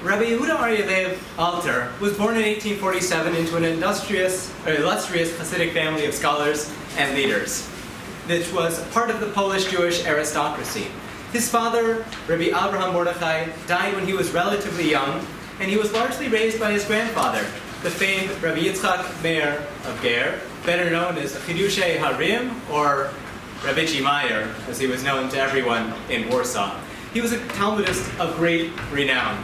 Rabbi Yehuda Ariel Alter was born in 1847 into an illustrious chassidic family of scholars and leaders, which was part of the Polish Jewish aristocracy. His father, Rabbi Abraham Mordechai, died when he was relatively young, and he was largely raised by his grandfather, the famed Rabbi Yitzchak Meir of Ger, better known as Chidushei Harim, or Rabbi Meir, as he was known to everyone in Warsaw. He was a Talmudist of great renown.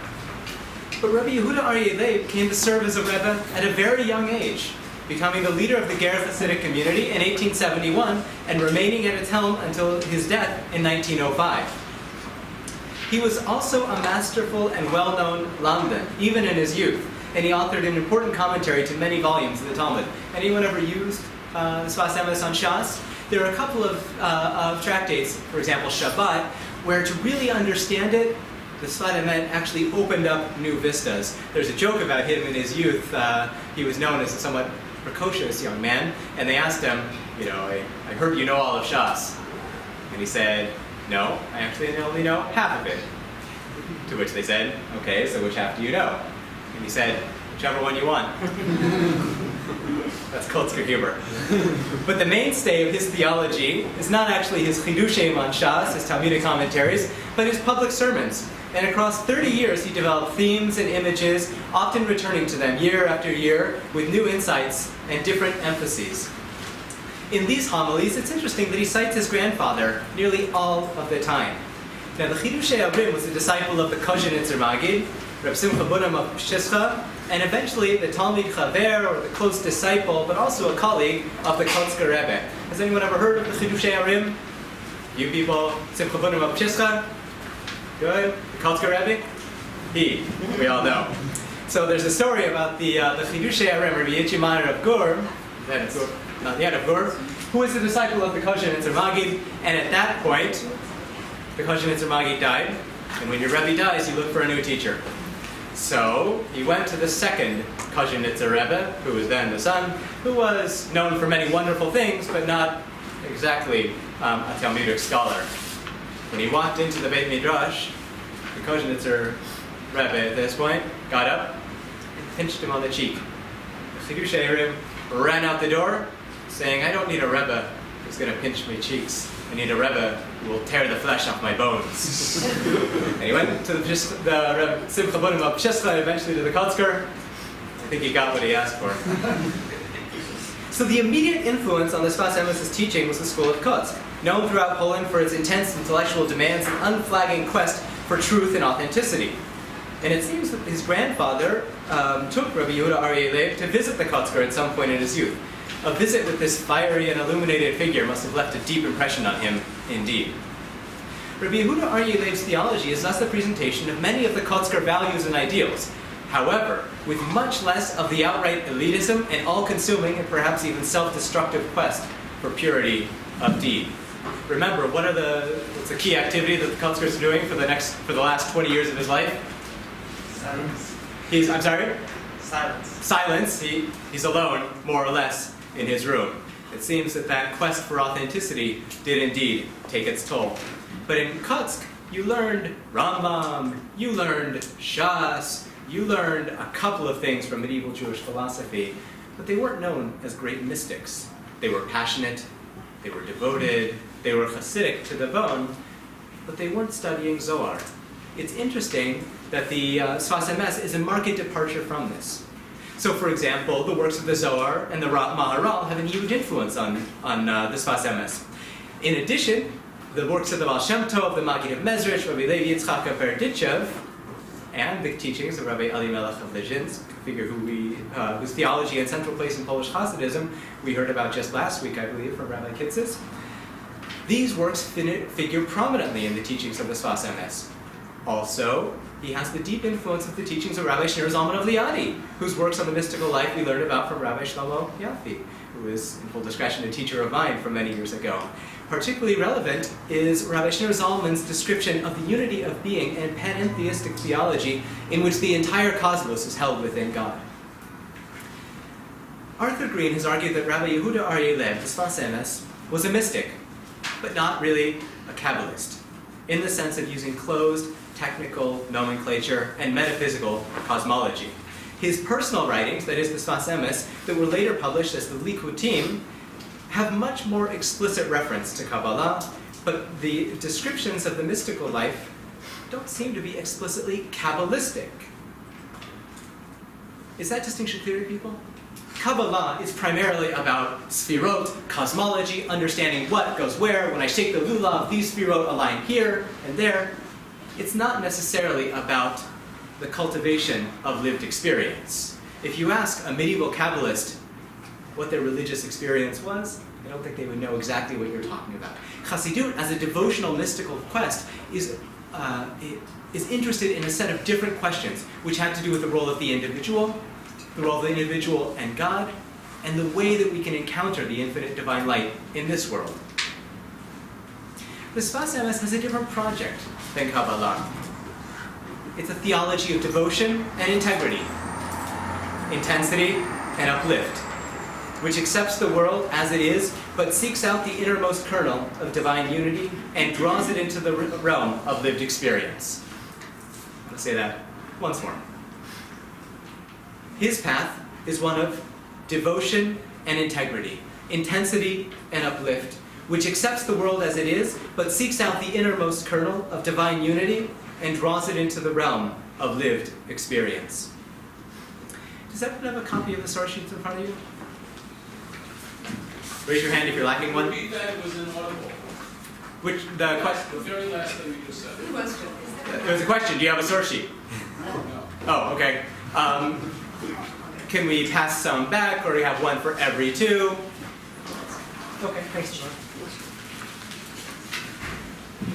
But Rabbi Yehuda Aryeh Leib came to serve as a Rebbe at a very young age, becoming the leader of the Ger Hasidic community in 1871 and remaining at its helm until his death in 1905. He was also a masterful and well-known lamdan, even in his youth, and he authored an important commentary to many volumes of the Talmud. Anyone ever used the Sfat Emet on Shas? There are a couple of tractates, for example, Shabbat, where to really understand it, the Sfat Emet actually opened up new vistas. There's a joke about him in his youth. He was known as a somewhat precocious young man, and they asked him, I heard you know all of Shas. And he said, no, I actually only know half of it. To which they said, okay, so which half do you know? And he said, whichever one you want. That's Kotzker humor. But the mainstay of his theology is not actually his Chidushim on Shas, his Talmudic commentaries, but his public sermons. And across 30 years, he developed themes and images, often returning to them year after year with new insights and different emphases. In these homilies, it's interesting that he cites his grandfather nearly all of the time. Now, the Chidushei Harim was a disciple of the Kozhenitzer Magid, Reb Simcha Bunim of Pshischa, and eventually the Talmid Chaver, or the close disciple, but also a colleague of the Kotzker Rebbe. Has anyone ever heard of the Chidushei Harim? You people, Simcha Bunim of Pshischa? Good. The Kotzker Rebbe? He. We all know. So there's a story about the Chidushei Harim, Rabbi Yitzchak Meir of Gur, of Gur, who was a disciple of the Kozhenitzer Magid, and at that point, the Kozhenitzer Magid died, and when your Rebbe dies, you look for a new teacher. So he went to the second Kozhenitzer Rebbe, who was then the son, who was known for many wonderful things, but not exactly a Talmudic scholar. When he walked into the Beit Midrash, the Kozhenitzer Rebbe at this point got up and pinched him on the cheek. The Chidushei Harim ran out the door, saying, I don't need a Rebbe who's going to pinch my cheeks. I need a Rebbe who will tear the flesh off my bones. And he went to the Rebbe Simcha Bunim of Pshischa, and eventually to the Kotzker. I think he got what he asked for. So the immediate influence on the Sfat Emet's teaching was the school of Kotzk, known throughout Poland for its intense intellectual demands and unflagging quest for truth and authenticity. And it seems that his grandfather took Rabbi Yehuda Aryeh Leib to visit the Kotzker at some point in his youth. A visit with this fiery and illuminated figure must have left a deep impression on him, indeed. Rabbi Yehuda Aryeh Leib's theology is thus the presentation of many of the Kotzker values and ideals, however, with much less of the outright elitism and all-consuming and perhaps even self-destructive quest for purity of deed. Remember, what's the key activity that the Kotzker is doing for the last 20 years of his life? Silence. I'm sorry? Silence. Silence. He's alone, more or less, in his room. It seems that quest for authenticity did indeed take its toll. But in Kotzk, you learned Rambam, you learned Shas, you learned a couple of things from medieval Jewish philosophy, but they weren't known as great mystics. They were passionate, they were devoted, they were chassidic to the bone, but they weren't studying Zohar. It's interesting that the Sfat Emet is a marked departure from this. So, for example, the works of the Zohar and the Maharal have a huge influence on the Sfat Emet. In addition, the works of the Baal Shem Tov, the Maggid of Mezrich, Rabbi Levi Yitzchak of Berditchev, and the teachings of Rabbi Elimelech of Lezhinsk, a figure whose theology and central place in Polish Hasidism we heard about just last week, I believe, from Rabbi Kitzis. These works figure prominently in the teachings of the Sfat Emet. Also, he has the deep influence of the teachings of Rabbi Shneur Zalman of Liadi, whose works on the mystical life we learned about from Rabbi Shlomo Yaffe, who is, in full discretion, a teacher of mine from many years ago. Particularly relevant is Rabbi Shneur Zalman's description of the unity of being and panentheistic theology in which the entire cosmos is held within God. Arthur Green has argued that Rabbi Yehuda Aryeh Leib, the Sfat Emet, was a mystic, but not really a Kabbalist. in the sense of using closed technical nomenclature and metaphysical cosmology. His personal writings, that is the Sfat Emet, that were later published as the Likutim, have much more explicit reference to Kabbalah, but the descriptions of the mystical life don't seem to be explicitly Kabbalistic. Is that distinction clear to people? Kabbalah is primarily about sfirot, cosmology, understanding what goes where. When I shake the lulav, these sfirot align here and there. It's not necessarily about the cultivation of lived experience. If you ask a medieval Kabbalist what their religious experience was, I don't think they would know exactly what you're talking about. Chassidut, as a devotional mystical quest, is interested in a set of different questions, which have to do with the role of the individual and God, and the way that we can encounter the infinite divine light in this world. The Sfat Emet has a different project than Kabbalah. It's a theology of devotion and integrity, intensity and uplift, which accepts the world as it is, but seeks out the innermost kernel of divine unity and draws it into the realm of lived experience. I'll say that once more. His path is one of devotion and integrity, intensity and uplift, which accepts the world as it is, but seeks out the innermost kernel of divine unity and draws it into the realm of lived experience. Does everyone have a copy of the source sheets in front of you? Raise your hand if you're lacking one. Repeat that, it was inaudible. Which, The very last thing you just said. there was a question. Do you have a source sheet? No. Oh, okay. Can we pass some back, or do you have one for every two? Okay, thanks.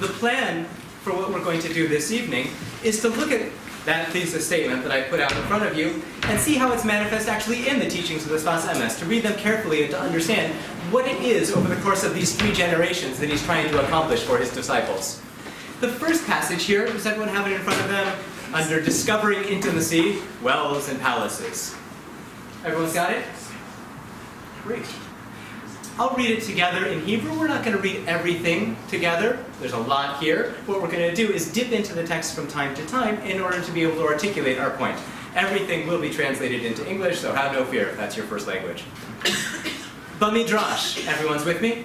The plan for what we're going to do this evening is to look at that thesis statement that I put out in front of you and see how it's manifest actually in the teachings of the Sfat Emet, to read them carefully and to understand what it is over the course of these 3 generations that he's trying to accomplish for his disciples. The first passage here, does everyone have it in front of them? Under Discovering Intimacy, Wells and Palaces. Everyone's got it? Great. I'll read it together in Hebrew. We're not going to read everything together. There's a lot here. What we're going to do is dip into the text from time to time in order to be able to articulate our point. Everything will be translated into English, so have no fear if that's your first language. Bamidrash. Everyone's with me?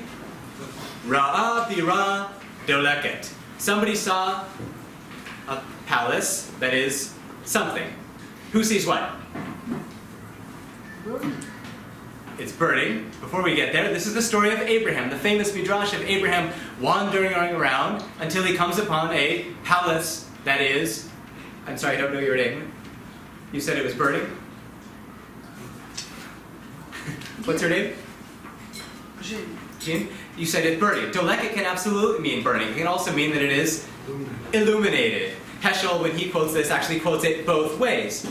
Ra'a bira doleket. Somebody saw a palace that is something. Who sees what? It's burning. Before we get there, this is the story of Abraham, the famous midrash of Abraham wandering around until he comes upon a palace that is, I'm sorry, I don't know your name. You said it was burning? What's your name? Jean. You said it's burning. Doleket can absolutely mean burning. It can also mean that it is illuminated. Heschel, when he quotes this, actually quotes it both ways.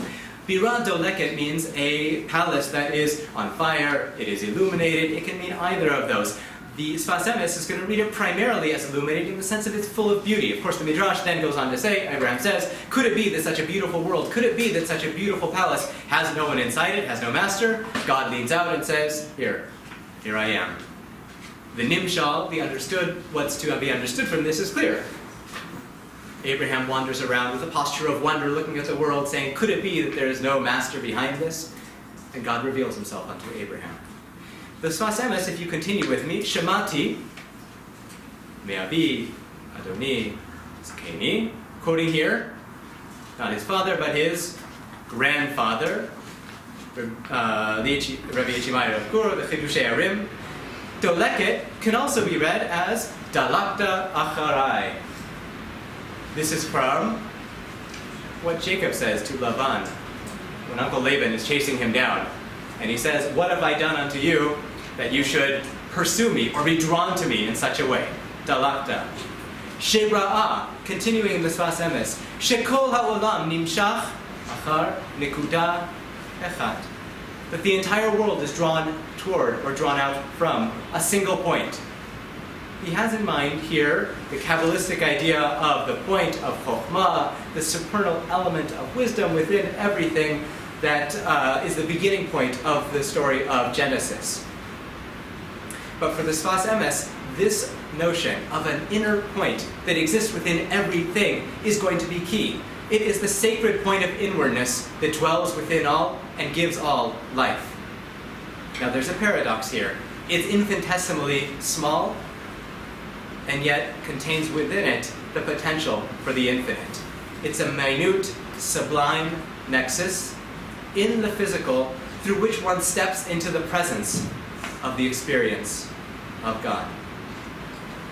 Bira doleket means a palace that is on fire, it is illuminated, it can mean either of those. The Sfat Emet is going to read it primarily as illuminated in the sense that it's full of beauty. Of course, the Midrash then goes on to say, Abraham says, could it be that such a beautiful world, could it be that such a beautiful palace has no one inside it, has no master? God leans out and says, here I am. The nimshal, what's to be understood from this is clear. Abraham wanders around with a posture of wonder, looking at the world, saying, could it be that there is no master behind this? And God reveals himself unto Abraham. The Sfat Emet, if you continue with me, Shemati, Me'avi, Adoni, Zkeni, quoting here, not his father, but his grandfather, Rabbi Yechimai of Gur, the Chidushei Arim. Doleket can also be read as Dalakta Acharai. This is from what Jacob says to Laban when Uncle Laban is chasing him down. And he says, what have I done unto you that you should pursue me or be drawn to me in such a way? Dalakta. Shebra'a, continuing in the Sfat Emet. Shekol ha'olam nimshach achar nekuda echat. That the entire world is drawn toward or drawn out from a single point. He has in mind here the Kabbalistic idea of the point of Chokhmah, the supernal element of wisdom within everything that is the beginning point of the story of Genesis. But for the Sfat Emet, this notion of an inner point that exists within everything is going to be key. It is the sacred point of inwardness that dwells within all and gives all life. Now there's a paradox here. It's infinitesimally small, and yet contains within it the potential for the infinite. It's a minute, sublime nexus in the physical through which one steps into the presence of the experience of God.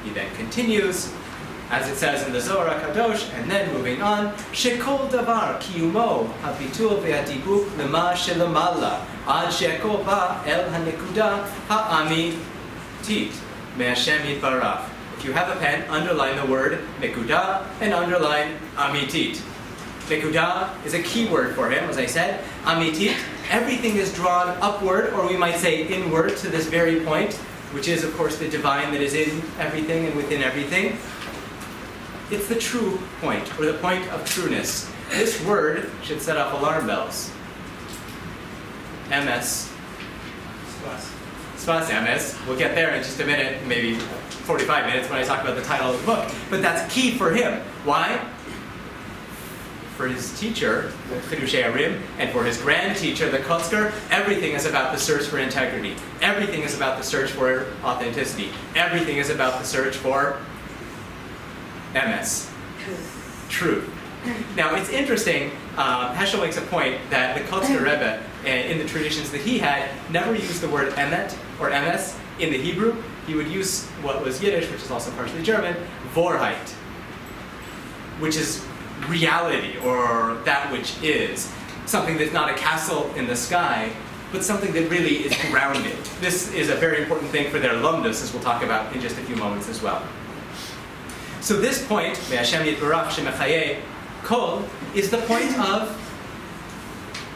He then continues, as it says in the Zohar HaKadosh, and then moving on, Shekol davar kiyumo habitul ve'adibuk lema shelamala ad shekol ba el hanekuda ha'amitit me'Hashem yitbarach. If you have a pen, underline the word nekuda and underline amitit. Nekuda is a key word for him, as I said. Amitit, everything is drawn upward, or we might say inward, to this very point, which is, of course, the divine that is in everything and within everything. It's the true point, or the point of trueness. This word should set off alarm bells. MS. Sfat Emet. We'll get there in just a minute, maybe 45 minutes when I talk about the title of the book. But that's key for him. Why? For his teacher, the Chidushei Arim, and for his grand teacher, the Kotzker, everything is about the search for integrity. Everything is about the search for authenticity. Everything is about the search for MS. Truth. Now, it's interesting, Heschel makes a point that the Kotzker Rebbe, in the traditions that he had, never used the word emet or ms in the Hebrew. He would use what was Yiddish, which is also partially German, Wahrheit, which is reality, or that which is. Something that's not a castle in the sky, but something that really is grounded. This is a very important thing for their lumdus, as we'll talk about in just a few moments as well. So this point, Me'Hashem Yitbarach Shemechayeh Kol, is the point of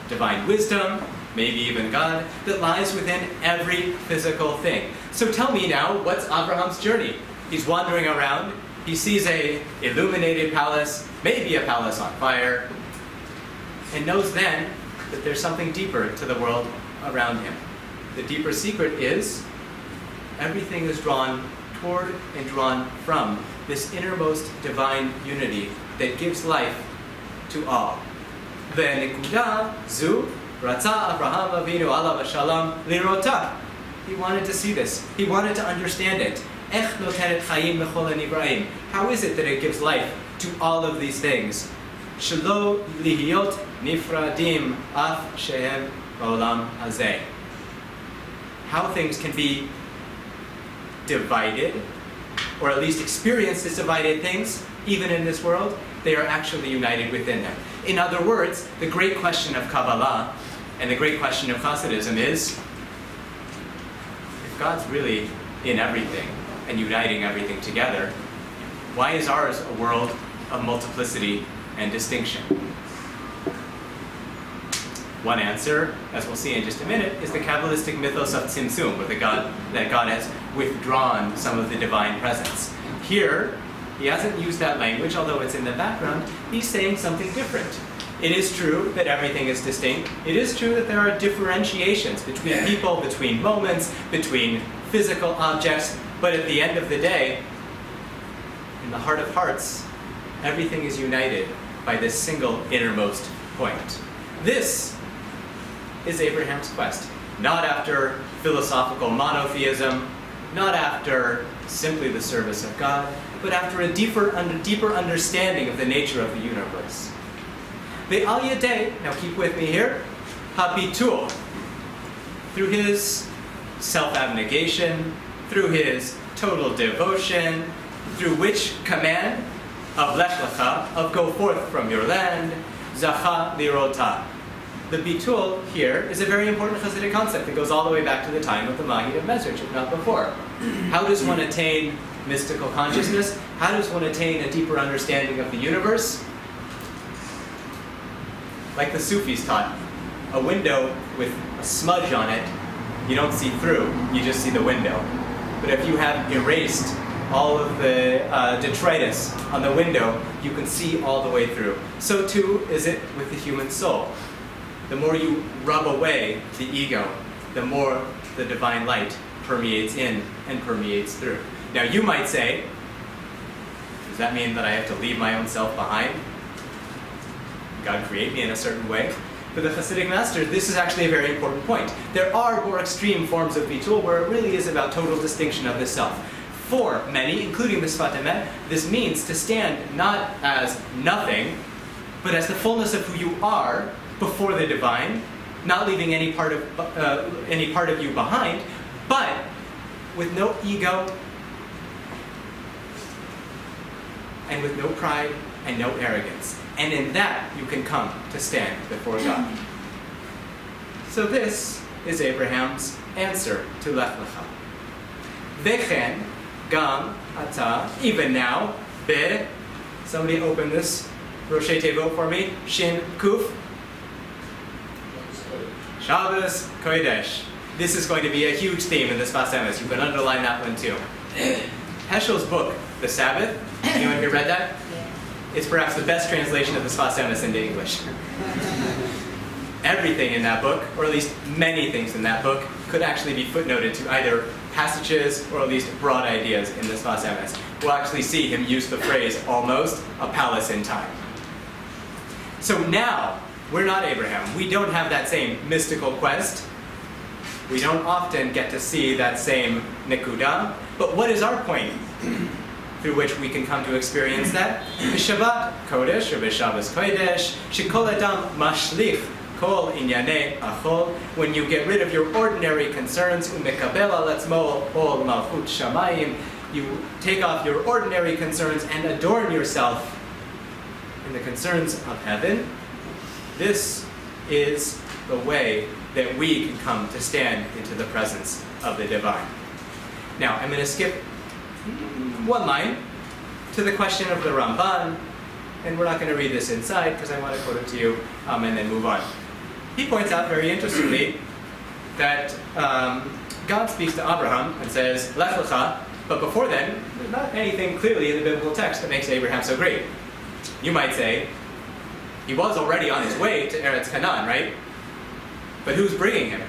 divine wisdom, maybe even God, that lies within every physical thing. So tell me now, what's Abraham's journey? He's wandering around, he sees a illuminated palace, maybe a palace on fire, and knows then that there's something deeper to the world around him. The deeper secret is everything is drawn toward and drawn from this innermost divine unity that gives life to all. Ve'nekuda zu ratza Avraham Avinu alav shalom lirota. He wanted to see this. He wanted to understand it. Ech notenet chayim mechol hanibraim. How is it that it gives life to all of these things? Shelo lihiyot nifradim af shehem ba'olam hazeh. How things can be divided, or at least experience as divided things, even in this world, they are actually united within them. In other words, the great question of Kabbalah and the great question of Hasidism is, if God's really in everything and uniting everything together, why is ours a world of multiplicity and distinction? One answer, as we'll see in just a minute, is the Kabbalistic mythos of Tzimtzum, where that God has withdrawn some of the divine presence. Here, he hasn't used that language, although it's in the background. He's saying something different. It is true that everything is distinct. It is true that there are differentiations between people, between moments, between physical objects, but at the end of the day, in the heart of hearts, everything is united by this single innermost point. This is Abraham's quest, not after philosophical monotheism, not after simply the service of God, but after a deeper understanding of the nature of the universe. The Aryeh, now keep with me here, habitul, through his self-abnegation, through his total devotion, through which command of Lech Lecha, of go forth from your land, zacha lirota. The bitul here is a very important chassidic concept that goes all the way back to the time of the Maggid of Mezrich, if not before. How does one attain mystical consciousness? How does one attain a deeper understanding of the universe? Like the Sufis taught, a window with a smudge on it, you don't see through, you just see the window. But if you have erased all of the detritus on the window, you can see all the way through. So too is it with the human soul. The more you rub away the ego, the more the divine light permeates in and permeates through. Now you might say, does that mean that I have to leave my own self behind? God created me in a certain way. For the chassidic masters, this is actually a very important point. There are more extreme forms of bitul where it really is about total distinction of the self. For many, including the Sfat Emet, this means to stand not as nothing, but as the fullness of who you are before the divine, not leaving any part of you behind, but with no ego and with no pride and no arrogance. And in that, you can come to stand before God. So this is Abraham's answer to Lech Lecha. Vechen gam ata, even now, be, somebody open this Roshei Tevot for me, Shin Kuf, Shabbos Kodesh. This is going to be a huge theme in this Sfat Emet. You can underline that one too. Heschel's book, The Sabbath, anyone here read that? It's perhaps the best translation of the Sfat Emet into English. Everything in that book, or at least many things in that book, could actually be footnoted to either passages or at least broad ideas in the Sfat Emet. We'll actually see him use the phrase, almost, a palace in time. So now, we're not Abraham. We don't have that same mystical quest. We don't often get to see that same nekuda. But what is our point through which we can come to experience that? B'Shabbat Kodesh, or B'Shabbos Kodesh, Shekol Adam Mashlich Kol Inyanei Achol, when you get rid of your ordinary concerns, Umekabel al Atzmo Ol Malchut Shamayim, you take off your ordinary concerns and adorn yourself in the concerns of heaven. This is the way that we can come to stand into the presence of the divine. Now, I'm going to skip one line to the question of the Ramban, and we're not going to read this inside because I want to quote it to you and then move on. He points out very interestingly that God speaks to Abraham and says, Lech Lecha, but before then, there's not anything clearly in the biblical text that makes Abraham so great. You might say, he was already on his way to Eretz Canaan, right? But who's bringing him?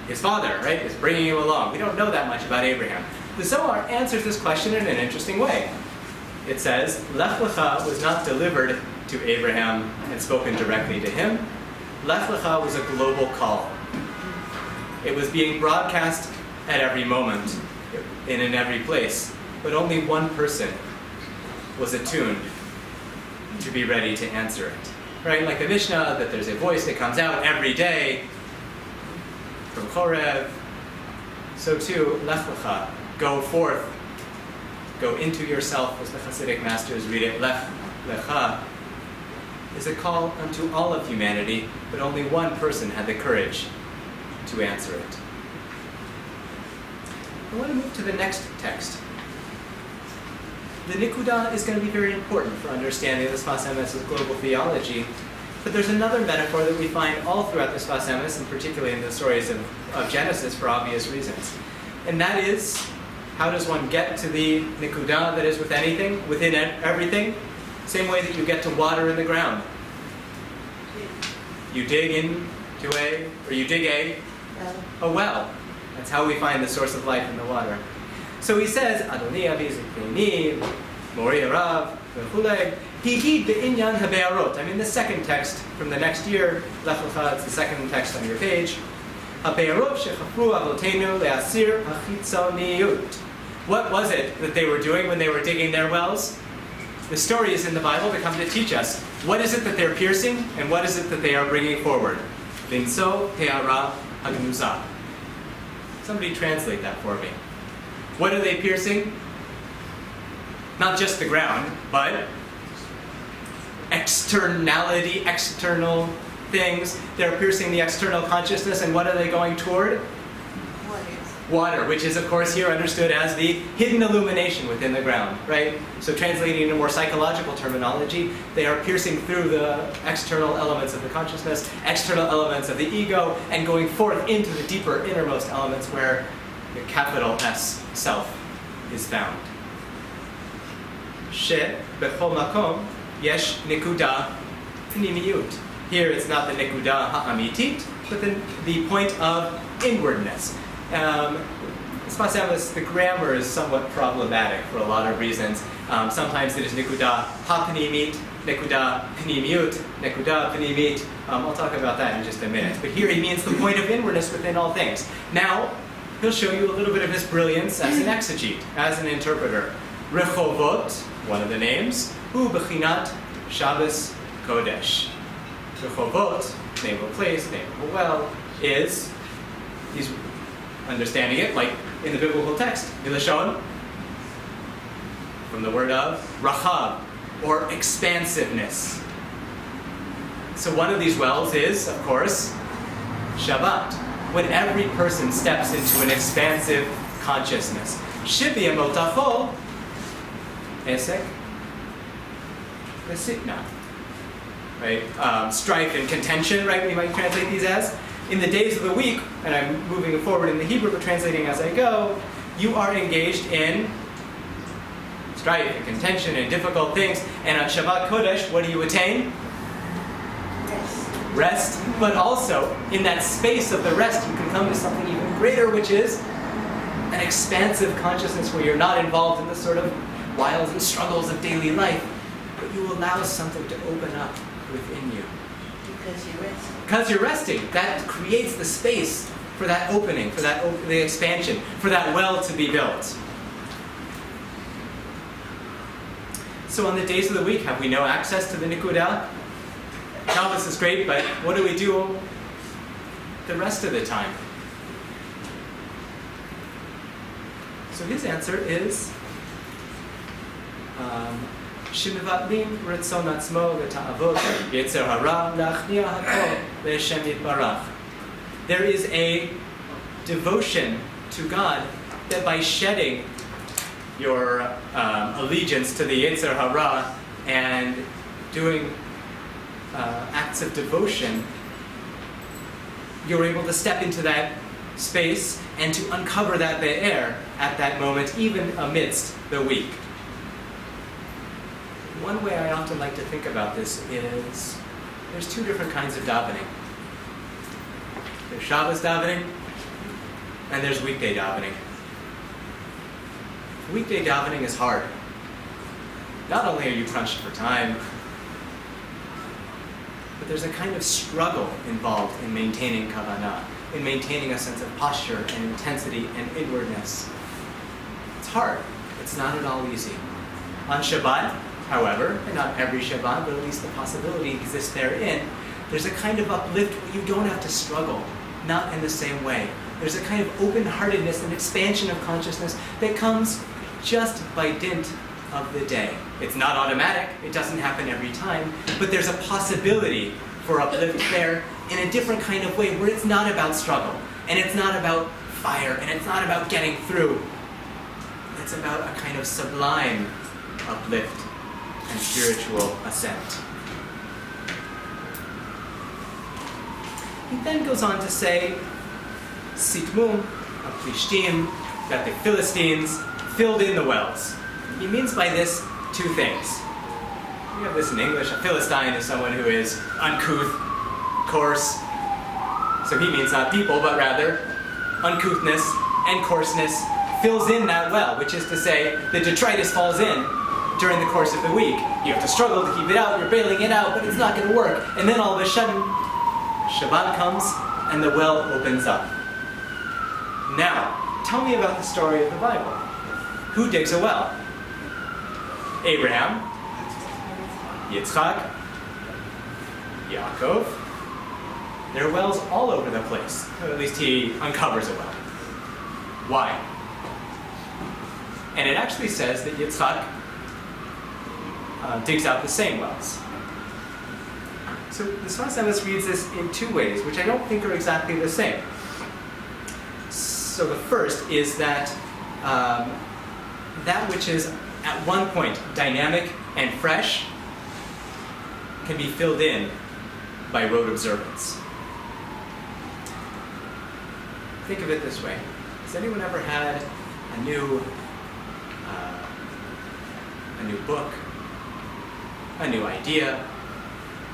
His father, right, is bringing him along. We don't know that much about Abraham. The Zohar answers this question in an interesting way. It says, Lech Lecha was not delivered to Abraham and spoken directly to him. Lech Lecha was a global call. It was being broadcast at every moment, in every place. But only one person was attuned to be ready to answer it. Right, like the Mishnah, that there's a voice that comes out every day from Chorev. So too, Lech Lecha, go forth, go into yourself, as the chassidic masters read it. Lech Lecha is a call unto all of humanity, but only one person had the courage to answer it. I want to move to the next text. The Nikuda is going to be very important for understanding the Sfat Emet's global theology, but there's another metaphor that we find all throughout the Sfat Emet, and particularly in the stories of Genesis for obvious reasons. And that is, how does one get to the Nikuda that is within everything? Same way that you get to water in the ground. You dig a well. That's how we find the source of life in the water. So he says, Adoni Avi Zikrini, Mori Arav, V'chulei, Hihi be'inyan habe'arot. I'm in the second text from the next year, Lech Lecha, it's the second text on your page. Habe'arot shechafru avotenu le'asir hachitzoniyut. What was it that they were doing when they were digging their wells? The stories in the Bible that come to teach us. What is it that they're piercing, and what is it that they are bringing forward? Linso te'ara hagnuza. Somebody translate that for me. What are they piercing? Not just the ground, but externality, external things. They're piercing the external consciousness, and what are they going toward? Water, which is, of course, here understood as the hidden illumination within the ground, right? So translating into more psychological terminology, they are piercing through the external elements of the consciousness, external elements of the ego, and going forth into the deeper, innermost elements where the capital S, self, is found. She bechol makom yesh nikuda pnimiyut. Here it's not the nikuda ha'amitit, but the point of inwardness. Sfat Emet, the grammar is somewhat problematic for a lot of reasons. Sometimes it is nekuda ha-pnimit, nekuda pnimiut, nekuda pnimit. I'll talk about that in just a minute. But here he means the point of inwardness within all things. Now, he'll show you a little bit of his brilliance as an exegete, as an interpreter. Rechovot, one of the names, hu bechinat Shabbos Kodesh. Rechovot, name of a place, name of a well, is, he's understanding it like in the biblical text, Milashon, from the word of rachav, or expansiveness. So one of these wells is, of course, Shabbat, when every person steps into an expansive consciousness. Shibia motafo, esek, vesitna. Right? Strife and contention, right? We might translate these as. In the days of the week, and I'm moving forward in the Hebrew, but translating as I go, you are engaged in strife and contention and difficult things. And on Shabbat Kodesh, what do you attain? Rest. But also, in that space of the rest, you can come to something even greater, which is an expansive consciousness where you're not involved in the sort of wiles and struggles of daily life, but you allow something to open up within you. Because you're resting. Because you're resting. That creates the space for that opening, for that the expansion, for that well to be built. So on the days of the week, have we no access to the Nikudah? Shabbos is great, but what do we do the rest of the time? So his answer is Shemivatlim Ritzon Atzmo V'Ta'avot Yetzer Hara L'Achnia Hakol V'Shem Yitbarach. There is a devotion to God that by shedding your allegiance to the Yetzer Hara and doing acts of devotion, you're able to step into that space and to uncover that be'er at that moment, even amidst the week. One way I often like to think about this is there's two different kinds of davening. There's Shabbos davening, and there's weekday davening. Weekday davening is hard. Not only are you crunched for time, but there's a kind of struggle involved in maintaining kavanah, in maintaining a sense of posture and intensity and inwardness. It's hard. It's not at all easy. On Shabbat, however, and not every Shabbat, but at least the possibility exists therein, there's a kind of uplift where you don't have to struggle, not in the same way. There's a kind of open-heartedness and expansion of consciousness that comes just by dint of the day. It's not automatic, it doesn't happen every time, but there's a possibility for uplift there in a different kind of way where it's not about struggle, and it's not about fire, and it's not about getting through. It's about a kind of sublime uplift and spiritual ascent. He then goes on to say, Sitmum, Plishtim, that the Philistines filled in the wells. He means by this two things. We have this in English. A Philistine is someone who is uncouth, coarse. So he means not people, but rather uncouthness and coarseness fills in that well, which is to say the detritus falls in during the course of the week. You have to struggle to keep it out, you're bailing it out, but it's not going to work. And then all of a sudden, Shabbat comes and the well opens up. Now, tell me about the story of the Bible. Who digs a well? Abraham, Yitzchak, Yaakov. There are wells all over the place. Or at least he uncovers a well. Why? And it actually says that Yitzchak digs out the same wells. So the Sfat Emet reads this in two ways, which I don't think are exactly the same. So the first is that that which is at one point dynamic and fresh can be filled in by rote observance. Think of it this way. Has anyone ever had a new book, a new idea,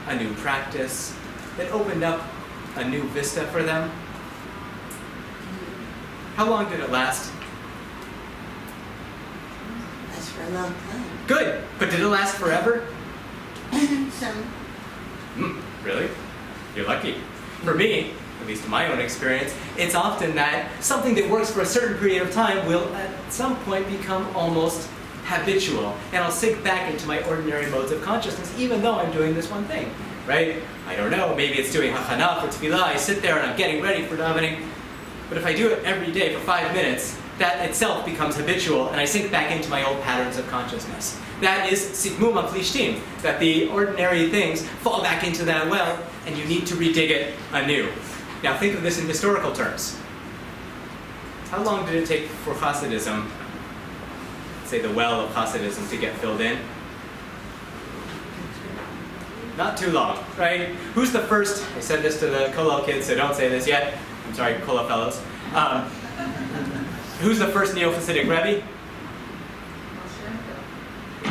a new practice that opened up a new vista for them? How long did it last? lasts for a long time. Good, but did it last forever? Some. Really? You're lucky. For me, at least in my own experience, it's often that something that works for a certain period of time will at some point become almost habitual, and I'll sink back into my ordinary modes of consciousness even though I'm doing this one thing, right? I don't know, maybe it's doing hachana for tefillah, I sit there and I'm getting ready for davening, but if I do it every day for 5 minutes, that itself becomes habitual and I sink back into my old patterns of consciousness. That is sikmum plishtim, that the ordinary things fall back into that well and you need to redig it anew. Now think of this in historical terms. How long did it take for Hasidism, say the well of Hasidism, to get filled in? Not too long, right? Who's the first? I said this to the Kollel kids, so don't say this yet. I'm sorry, Kollel fellows. Who's the first neo-Hasidic Rebbe?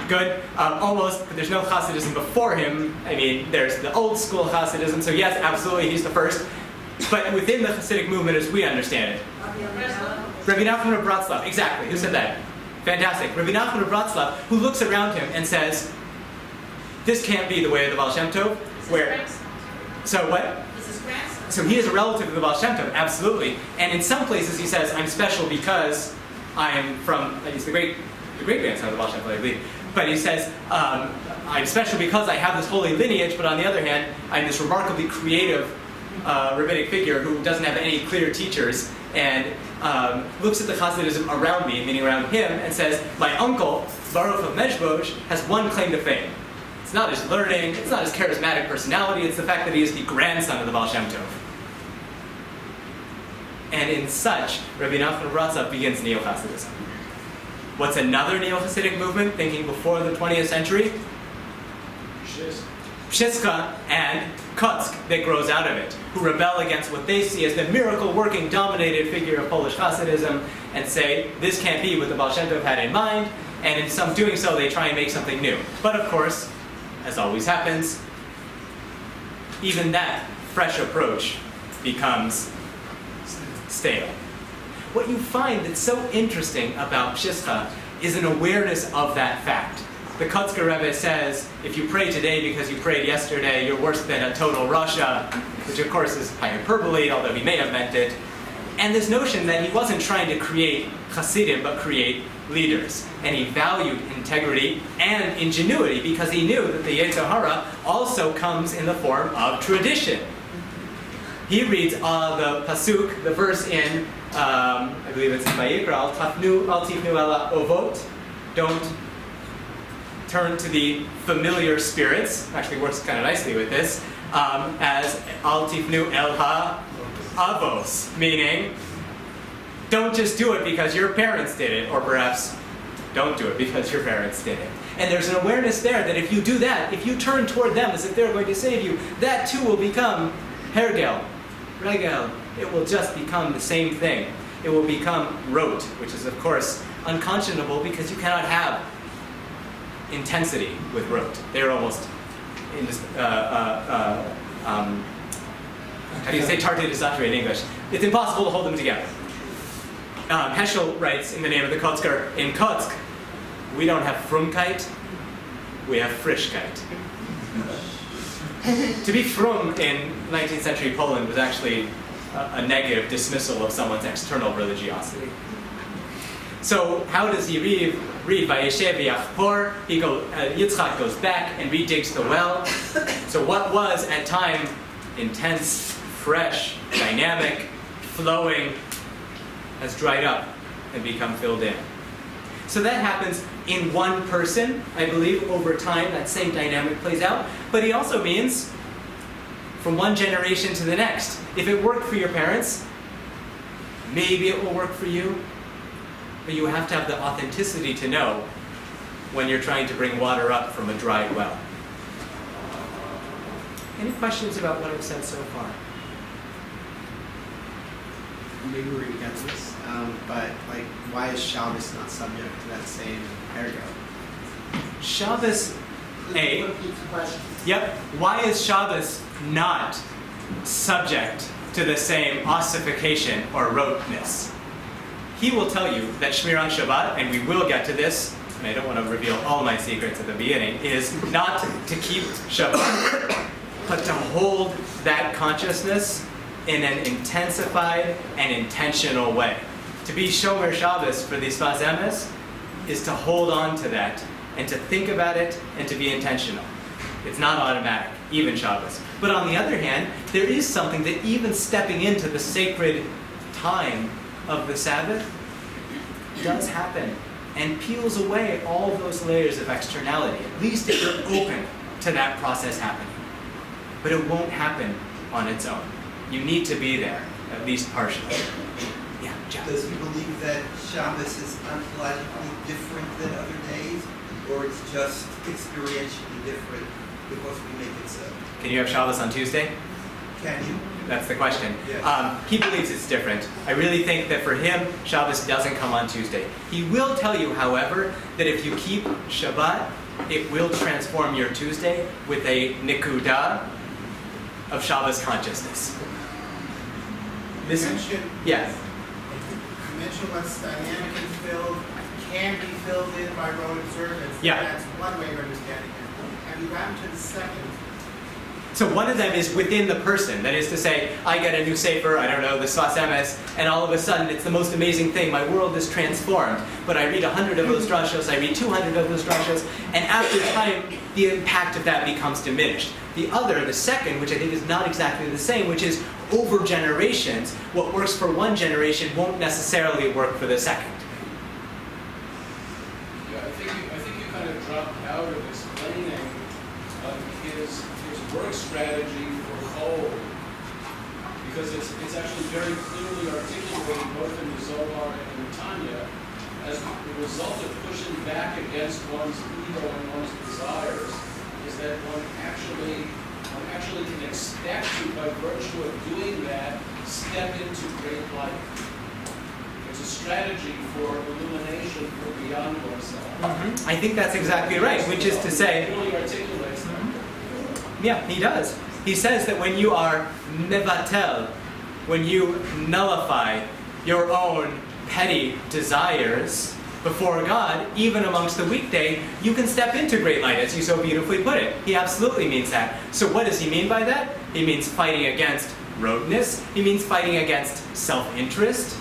Good. Almost, but there's no Hasidism before him. I mean, there's the old school Hasidism, so yes, absolutely, he's the first. But within the Hasidic movement as we understand it. Rabbi Nachman of Bratslav, exactly. Who said that? Fantastic. Rabbi Nachman of Bratslav, who looks around him and says, this can't be the way of the Baal Shem Tov. Where? So what? So he is a relative of the Baal Shem Tov, absolutely. And in some places he says, I'm special because I am from, he's the great-grandson of the Baal Shem Tov, I believe. But he says, I'm special because I have this holy lineage, but on the other hand, I'm this remarkably creative rabbinic figure who doesn't have any clear teachers and looks at the Hasidism around me, meaning around him, and says, my uncle, Baruch of Mezhboj, has one claim to fame. It's not his learning, it's not his charismatic personality, it's the fact that he is the grandson of the Baal Shem Tov. And in such, Rabbi Nachman of Bratslav begins Neo-Hasidism. What's another Neo-Hasidic movement thinking before the 20th century? Pshiska and Kotsk that grows out of it, who rebel against what they see as the miracle-working, dominated figure of Polish Hasidism and say, this can't be what the Baal Shem Tov had in mind, and in some doing so, they try and make something new. But of course, as always happens, even that fresh approach becomes stale. What you find that's so interesting about Pshiska is an awareness of that fact. The Kotzker Rebbe says, if you pray today because you prayed yesterday, you're worse than a total Russia, which of course is hyperbole, although he may have meant it. And this notion that he wasn't trying to create Hasidim, but create leaders. And he valued integrity and ingenuity because he knew that the Yetzer Hara also comes in the form of tradition. He reads the pasuk, the verse in, I believe it's in Vayikra, al tifnu ela ovot, don't turn to the familiar spirits, actually works kind of nicely with this, as al tifnu el ha-avos, meaning don't just do it because your parents did it, or perhaps don't do it because your parents did it. And there's an awareness there that if you do that, if you turn toward them as if they're going to save you, that too will become hergel, regel. It will just become the same thing. It will become rote, which is of course unconscionable because you cannot have intensity with rote. They're almost how do you say tarte desatre in English? It's impossible to hold them together. Heschel writes in the name of the Kotzker, in Kotsk, we don't have frumkeit, we have frischkeit. To be frum in 19th century Poland was actually a negative dismissal of someone's external religiosity. So how does he read Vayeshev Yachpor? Yitzchak goes back and redigs the well. So what was at time intense, fresh, dynamic, flowing, has dried up and become filled in. So that happens in one person, I believe, over time, that same dynamic plays out. But he also means from one generation to the next. If it worked for your parents, maybe it will work for you. But you have to have the authenticity to know when you're trying to bring water up from a dried well. Any questions about what I've said so far? Maybe we're going to get to this, but like, why is Shabbos not subject to that same ergo? Shabbos, Yep. Why is Shabbos not subject to the same ossification or roteness? He will tell you that Shmir on Shabbat, and we will get to this, and I don't want to reveal all my secrets at the beginning, is not to keep Shabbat, but to hold that consciousness in an intensified and intentional way. To be Shomer Shabbos for the Sfat Emet is to hold on to that and to think about it and to be intentional. It's not automatic, even Shabbos. But on the other hand, there is something that even stepping into the sacred time of the Sabbath does happen and peels away all those layers of externality, at least if you're open to that process happening. But it won't happen on its own. You need to be there, at least partially. Yeah, Jeff. Does he believe that Shabbos is ontologically different than other days, or it's just experientially different because we make it so? Can you have Shabbos on Tuesday? Can you? That's the question. Yes. He believes it's different. I really think that for him, Shabbos doesn't come on Tuesday. He will tell you, however, that if you keep Shabbat, it will transform your Tuesday with a nikuda of Shabbos consciousness. This is, yes. You mentioned what's dynamically filled can be filled in by rote observance. Yeah. That's one way of understanding it. Have you gotten to the second? So one of them is within the person. That is to say, I get a new sefer, I don't know, the Sfat Emet, and all of a sudden it's the most amazing thing. My world is transformed. But I read 100 of those drashos, I read 200 of those drashos, and after time, the impact of that becomes diminished. The other, the second, which I think is not exactly the same, which is over generations, what works for one generation won't necessarily work for the second. Yeah, I think you kind of dropped out of explaining his work strategy for whole, because it's actually very clearly articulated both in the Zohar and in Tanya as the result of pushing back against one's ego and one's desires is that one actually can expect to, by virtue of doing that, step into great light. It's a strategy for illumination for beyond oneself. I think that's exactly right, which is to say, He really articulates that. yeah, he does. He says that when you are mevatel, when you nullify your own petty desires before God, even amongst the weekday, you can step into great light, as you so beautifully put it. He absolutely means that. So what does he mean by that? He means fighting against roteness. He means fighting against self-interest.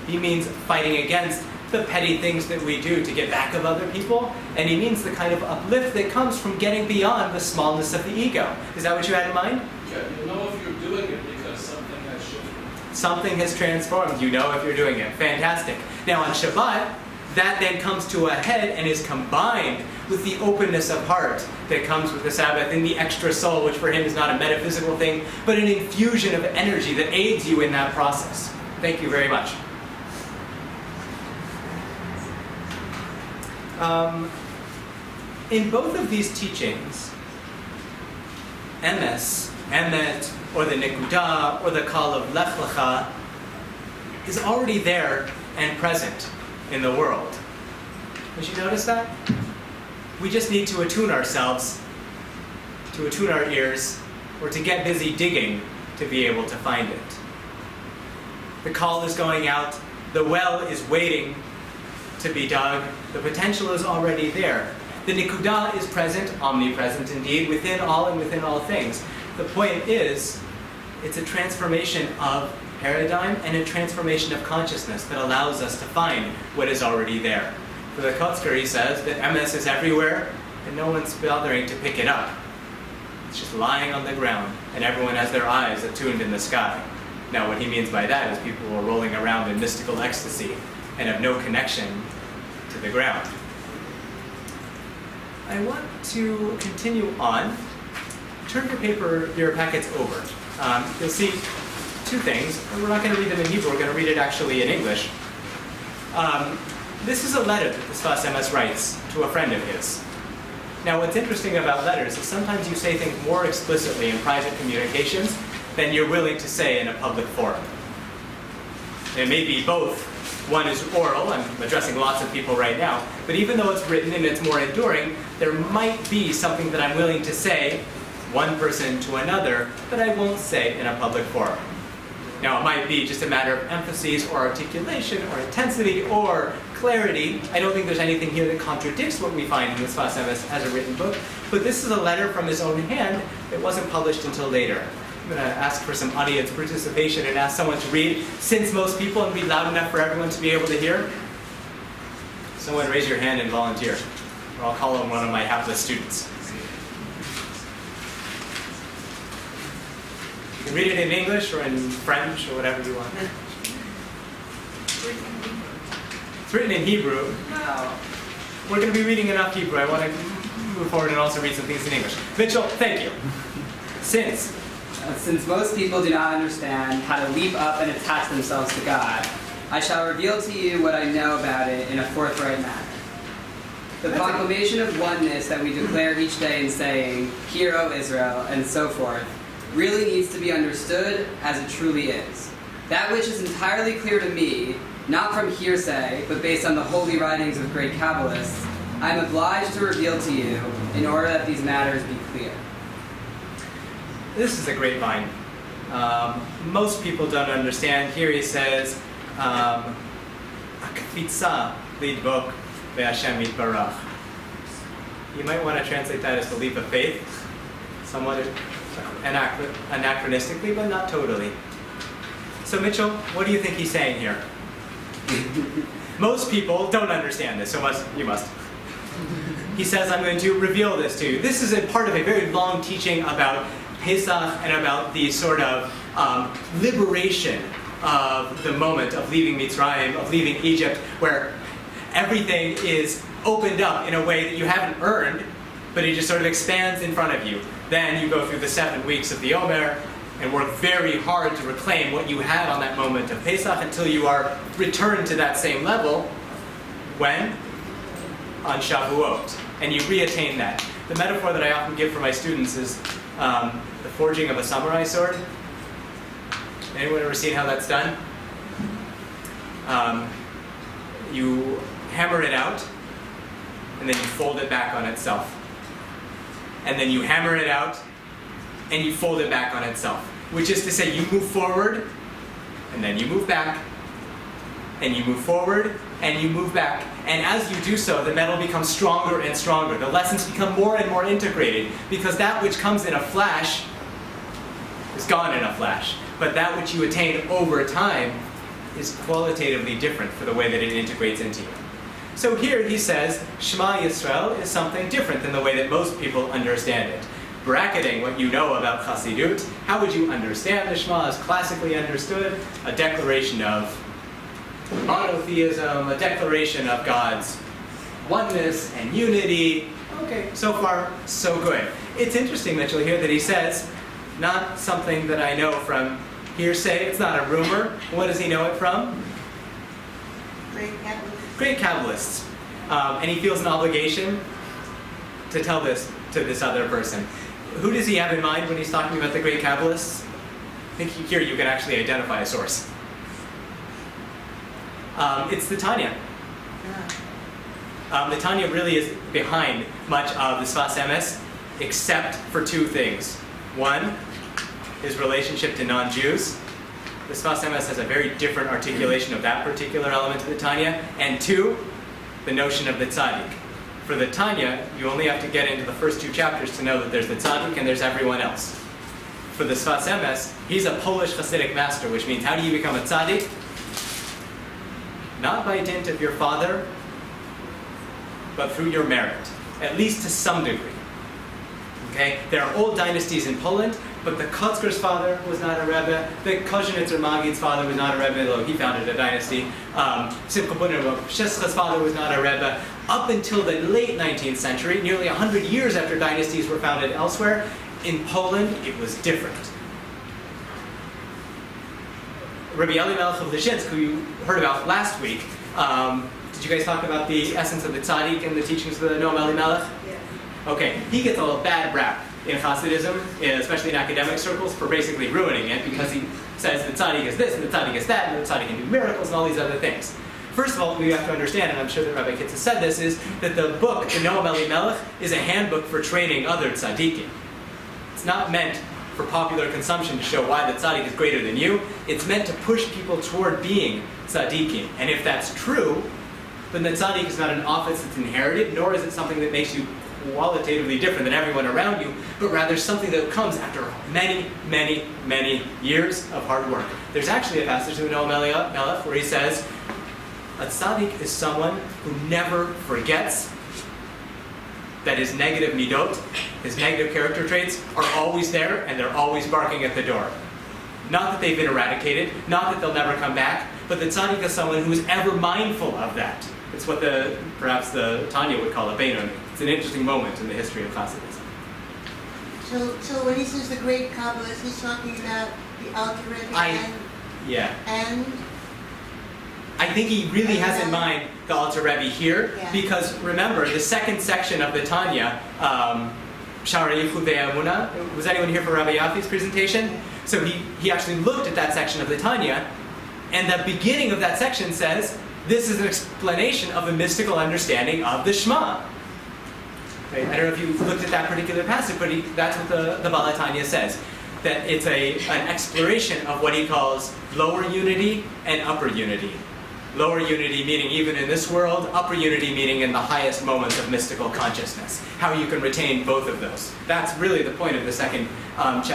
He means fighting against the petty things that we do to get back of other people. And he means the kind of uplift that comes from getting beyond the smallness of the ego. Is that what you had in mind? Yeah, you'll know if you're doing it because something has shifted. Something has transformed. You know if you're doing it. Fantastic. Now on Shabbat, that then comes to a head and is combined with the openness of heart that comes with the Sabbath and the extra soul, which for him is not a metaphysical thing, but an infusion of energy that aids you in that process. Thank you very much. In both of these teachings, Emet, or the Nekuda, or the call of Lech Lecha, is already there and present in the world. Did you notice that? We just need to attune ourselves, to attune our ears, or to get busy digging to be able to find it. The call is going out, the well is waiting to be dug, the potential is already there. The Nikuda is present, omnipresent indeed, within all and within all things. The point is, it's a transformation of paradigm and a transformation of consciousness that allows us to find what is already there. For the Kotzker, he says that MS is everywhere and no one's bothering to pick it up. It's just lying on the ground and everyone has their eyes attuned in the sky. Now what he means by that is people are rolling around in mystical ecstasy and have no connection to the ground. I want to continue on. Turn your packets over. You'll see two things. We're not going to read them in Hebrew, we're going to read it actually in English. This is a letter that the Sfat Emet writes to a friend of his. Now what's interesting about letters is sometimes you say things more explicitly in private communications than you're willing to say in a public forum. It may be both. One is oral, I'm addressing lots of people right now, but even though it's written and it's more enduring, there might be something that I'm willing to say, one person to another, that I won't say in a public forum. Now, it might be just a matter of emphasis or articulation or intensity or clarity. I don't think there's anything here that contradicts what we find in the Sfat Emet as a written book, but this is a letter from his own hand that wasn't published until later. I'm going to ask for some audience participation and ask someone to read, since most people, and read loud enough for everyone to be able to hear. Someone raise your hand and volunteer, or I'll call on one of my hapless students. You can read it in English or in French or whatever you want. It's written in Hebrew. No. We're going to be reading enough Hebrew. I want to move forward and also read some things in English. Mitchell, thank you. Since most people do not understand how to leap up and attach themselves to God, I shall reveal to you what I know about it in a forthright manner. The proclamation of oneness that we declare each day in saying, "Hear, O Israel," and so forth, really needs to be understood as it truly is. That which is entirely clear to me, not from hearsay, but based on the holy writings of great Kabbalists, I am obliged to reveal to you in order that these matters be clear. This is a grapevine. Most people don't understand. Here he says, "Akfitza lidbok ve'Hashem yitbarach." You might want to translate that as the leap of faith, somewhat anachronistically, but not totally. So Mitchell, what do you think he's saying here? Most people don't understand this, so you must. He says, I'm going to reveal this to you. This is a part of a very long teaching about Pesach and about the sort of liberation of the moment of leaving Mitzrayim, of leaving Egypt, where everything is opened up in a way that you haven't earned, but it just sort of expands in front of you. Then you go through the 7 weeks of the Omer and work very hard to reclaim what you had on that moment of Pesach until you are returned to that same level. When? On Shavuot. And you reattain that. The metaphor that I often give for my students is the forging of a samurai sword. Anyone ever seen how that's done? You hammer it out, and then you fold it back on itself. And then you hammer it out, and you fold it back on itself. Which is to say, you move forward, and then you move back, and you move forward, and you move back. And as you do so, the metal becomes stronger and stronger. The lessons become more and more integrated, because that which comes in a flash is gone in a flash. But that which you attain over time is qualitatively different for the way that it integrates into you. So here he says, Shema Yisrael is something different than the way that most people understand it. Bracketing what you know about Chassidut, how would you understand the Shema as classically understood? A declaration of monotheism, a declaration of God's oneness and unity. Okay, so far, so good. It's interesting, Mitchell, here that he says, not something that I know from hearsay, it's not a rumor. What does he know it from? Great Kabbalists. And he feels an obligation to tell this to this other person. Who does he have in mind when he's talking about the great Kabbalists? I think here you can actually identify a source. It's the Tanya. The Tanya really is behind much of the Sfat Emet, except for two things. One, his relationship to non-Jews. The Sfat Emet has a very different articulation of that particular element of the Tanya. And two, the notion of the tzaddik. For the Tanya, you only have to get into the first 2 chapters to know that there's the tzaddik and there's everyone else. For the Sfat Emet, he's a Polish chassidic master, which means how do you become a tzaddik? Not by dint of your father, but through your merit, at least to some degree. Okay? There are old dynasties in Poland, but the Kotzker's father was not a Rebbe. The Kozhenitzer Magid's father was not a Rebbe, though he founded a dynasty. Simcha Pshischa's father was not a Rebbe. Up until the late 19th century, nearly 100 years after dynasties were founded elsewhere, in Poland it was different. Rabbi Alter of Lishitz, who you heard about last week, did you guys talk about the essence of the tzaddik and the teachings of the Noam Elimelech? Yes. Okay, he gets a bad rap in Hasidism, especially in academic circles, for basically ruining it, because he says the tzaddik is this and the tzaddik is that, and the tzaddik can do miracles and all these other things. First of all, we have to understand, and I'm sure that Rabbi Kitz has said this, is that the book, the Noam Elimelech, is a handbook for training other tzaddikim. It's not meant for popular consumption to show why the tzaddik is greater than you. It's meant to push people toward being tzaddikim. And if that's true, then the tzaddik is not an office that's inherited, nor is it something that makes you qualitatively different than everyone around you, but rather something that comes after many, many, many years of hard work. There's actually a passage in Noah Melech where he says, a tzaddik is someone who never forgets that his negative midot, his negative character traits, are always there and they're always barking at the door. Not that they've been eradicated, not that they'll never come back, but the tzaddik is someone who is ever mindful of that. It's what perhaps the Tanya would call a beinun. It's an interesting moment in the history of Hasidism. So when he says the great Kabbalist, he's talking about the Alter Rebbe and I think he really has in mind the Alter Rebbe here, Yeah. because remember, the second section of the Tanya, Sha'arei Chuvei Emunah, was anyone here for Rabbi Yafi's presentation? So he actually looked at that section of the Tanya, and the beginning of that section says, this is an explanation of the mystical understanding of the Shema. Right? I don't know if you looked at that particular passage, but that's what the Baal HaTanya says. That it's an exploration of what he calls lower unity and upper unity. Lower unity meaning even in this world, upper unity meaning in the highest moments of mystical consciousness. How you can retain both of those. That's really the point of the second book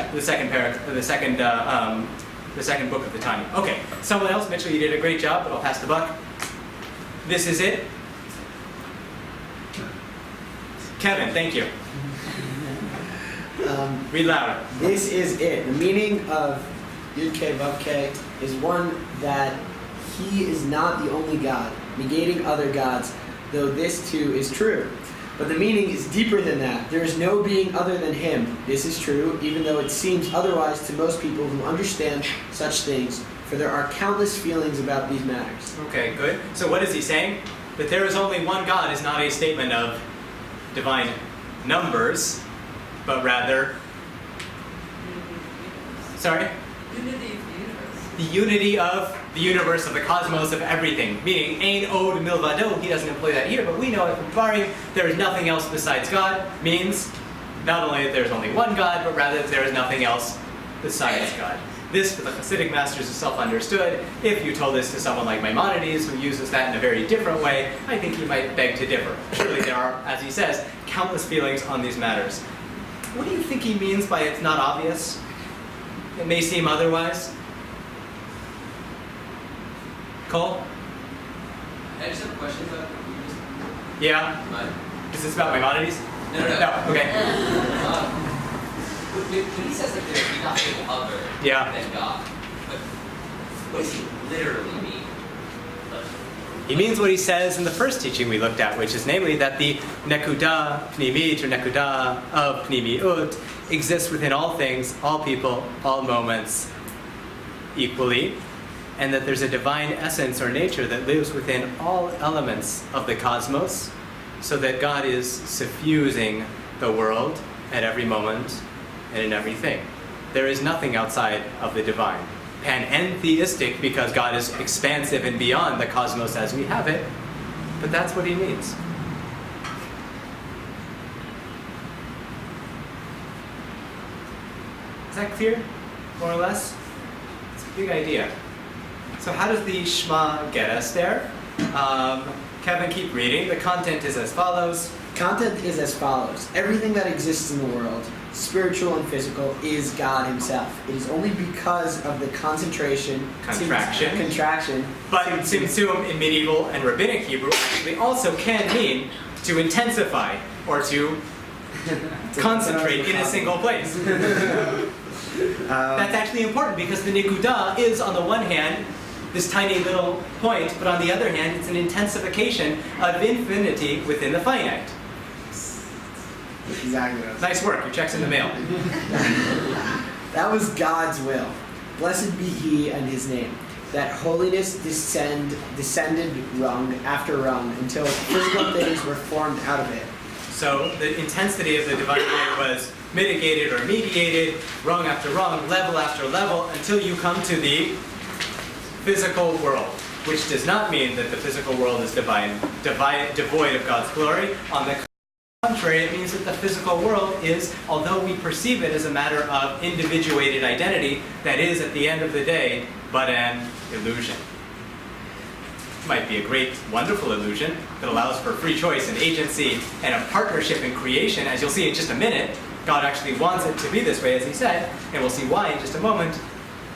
of the Tanya. Okay, someone else, Mitchell, you did a great job, but I'll pass the buck. This is it. Kevin, thank you. Read louder. This is it. The meaning of Yud K Vav K is one that he is not the only God, negating other gods, though this too is true. But the meaning is deeper than that. There is no being other than him. This is true, even though it seems otherwise to most people who understand such things, for there are countless feelings about these matters. Okay, good. So what is he saying? That there is only one God is not a statement of divine numbers, but rather, sorry? The unity of the universe, of the cosmos, of everything. Meaning, ein od milvado, he doesn't employ that here, but we know it from Barim, there is nothing else besides God, means not only that there is only one God, but rather that there is nothing else besides God. This, for the chassidic masters, is self-understood. If you told this to someone like Maimonides, who uses that in a very different way, I think he might beg to differ. Surely there are, as he says, countless feelings on these matters. What do you think he means by it's not obvious? It may seem otherwise. Cole? I just have a question about what you just... Yeah? Is this about Maimonides? No. No, okay. When he says that there's nothing other than God, but what does he literally mean? He means what he says in the first teaching we looked at, which is namely that the nekuda pnimit, or nekuda of pnimiut, exists within all things, all people, all moments, equally, and that there's a divine essence or nature that lives within all elements of the cosmos, so that God is suffusing the world at every moment and in everything. There is nothing outside of the divine. Panentheistic, because God is expansive and beyond the cosmos as we have it, but that's what he means. Is that clear, more or less? It's a big idea. So how does the Shema get us there? Kevin, keep reading. The content is as follows. Content is as follows. Everything that exists in the world, spiritual and physical, is God himself. It is only because of the contraction. But Tzimtzum in medieval and rabbinic Hebrew actually also can mean to intensify or to concentrate in a single place. That's actually important because the nikuda is, on the one hand, this tiny little point, but on the other hand, it's an intensification of infinity within the finite. Exactly. Nice work. Your check's in the mail. That was God's will. Blessed be he and his name. That holiness descended rung after rung until physical things were formed out of it. So the intensity of the divine light was mitigated or mediated, rung after rung, level after level, until you come to the physical world, which does not mean that the physical world is devoid of God's glory. On the contrary, it means that the physical world is, although we perceive it as a matter of individuated identity, that is, at the end of the day, but an illusion. It might be a great, wonderful illusion that allows for free choice and agency and a partnership in creation, as you'll see in just a minute. God actually wants it to be this way, as he said, and we'll see why in just a moment,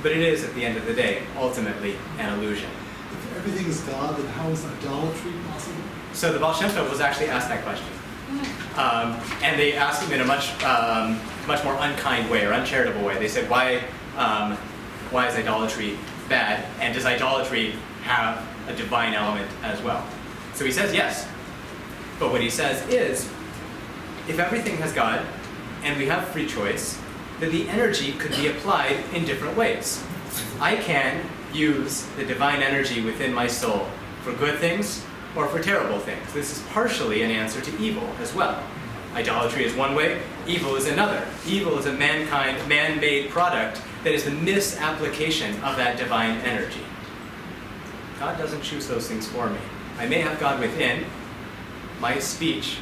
but it is, at the end of the day, ultimately an illusion. If everything is God, then how is idolatry possible? So the Baal Shem Tov was actually asked that question. And they asked him in a much more unkind way or uncharitable way. They said, why is idolatry bad? And does idolatry have a divine element as well? So he says yes. But what he says is, if everything has God and we have free choice, then the energy could be applied in different ways. I can use the divine energy within my soul for good things or for terrible things. This is partially an answer to evil as well. Idolatry is one way, evil is another. Evil is a man-made product that is the misapplication of that divine energy. God doesn't choose those things for me. I may have God within. My speech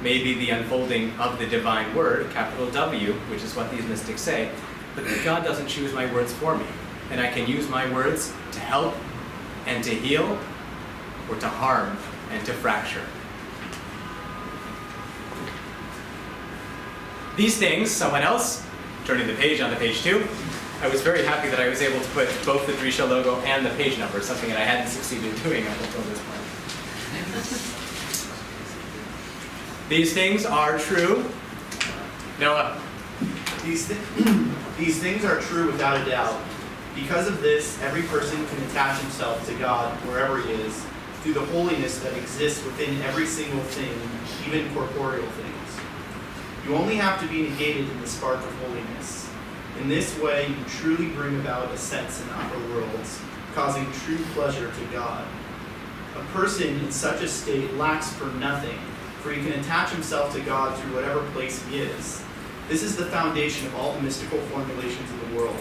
may be the unfolding of the divine word, capital W, which is what these mystics say, but God doesn't choose my words for me. And I can use my words to help and to heal, or to harm and to fracture. These things, someone else, turning the page onto page 2, I was very happy that I was able to put both the Drisha logo and the page number, something that I hadn't succeeded doing up until this point. These things are true. Noah. These things are true without a doubt. Because of this, every person can attach himself to God wherever he is, through the holiness that exists within every single thing, even corporeal things. You only have to be negated in the spark of holiness. In this way, you truly bring about a sense in the upper worlds, causing true pleasure to God. A person in such a state lacks for nothing, for he can attach himself to God through whatever place he is. This is the foundation of all the mystical formulations of the world.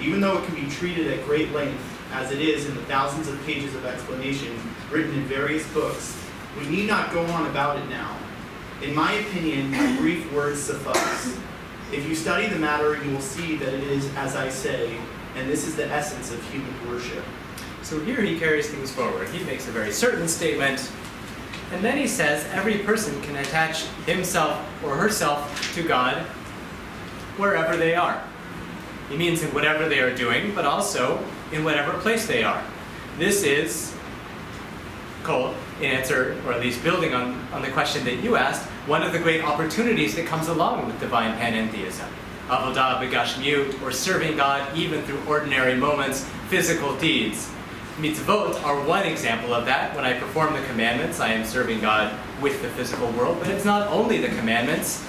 Even though it can be treated at great length, as it is in the thousands of pages of explanation written in various books, we need not go on about it now. In my opinion, my brief words suffice. If you study the matter, you will see that it is as I say, and this is the essence of human worship. So here he carries things forward. He makes a very certain statement, and then he says every person can attach himself or herself to God wherever they are. He means in whatever they are doing, but also in whatever place they are. This is called, in answer, or at least building on the question that you asked, one of the great opportunities that comes along with divine panentheism. Avodah b'gashmiut, or serving God even through ordinary moments, physical deeds. Mitzvot are one example of that. When I perform the commandments, I am serving God with the physical world, but it's not only the commandments,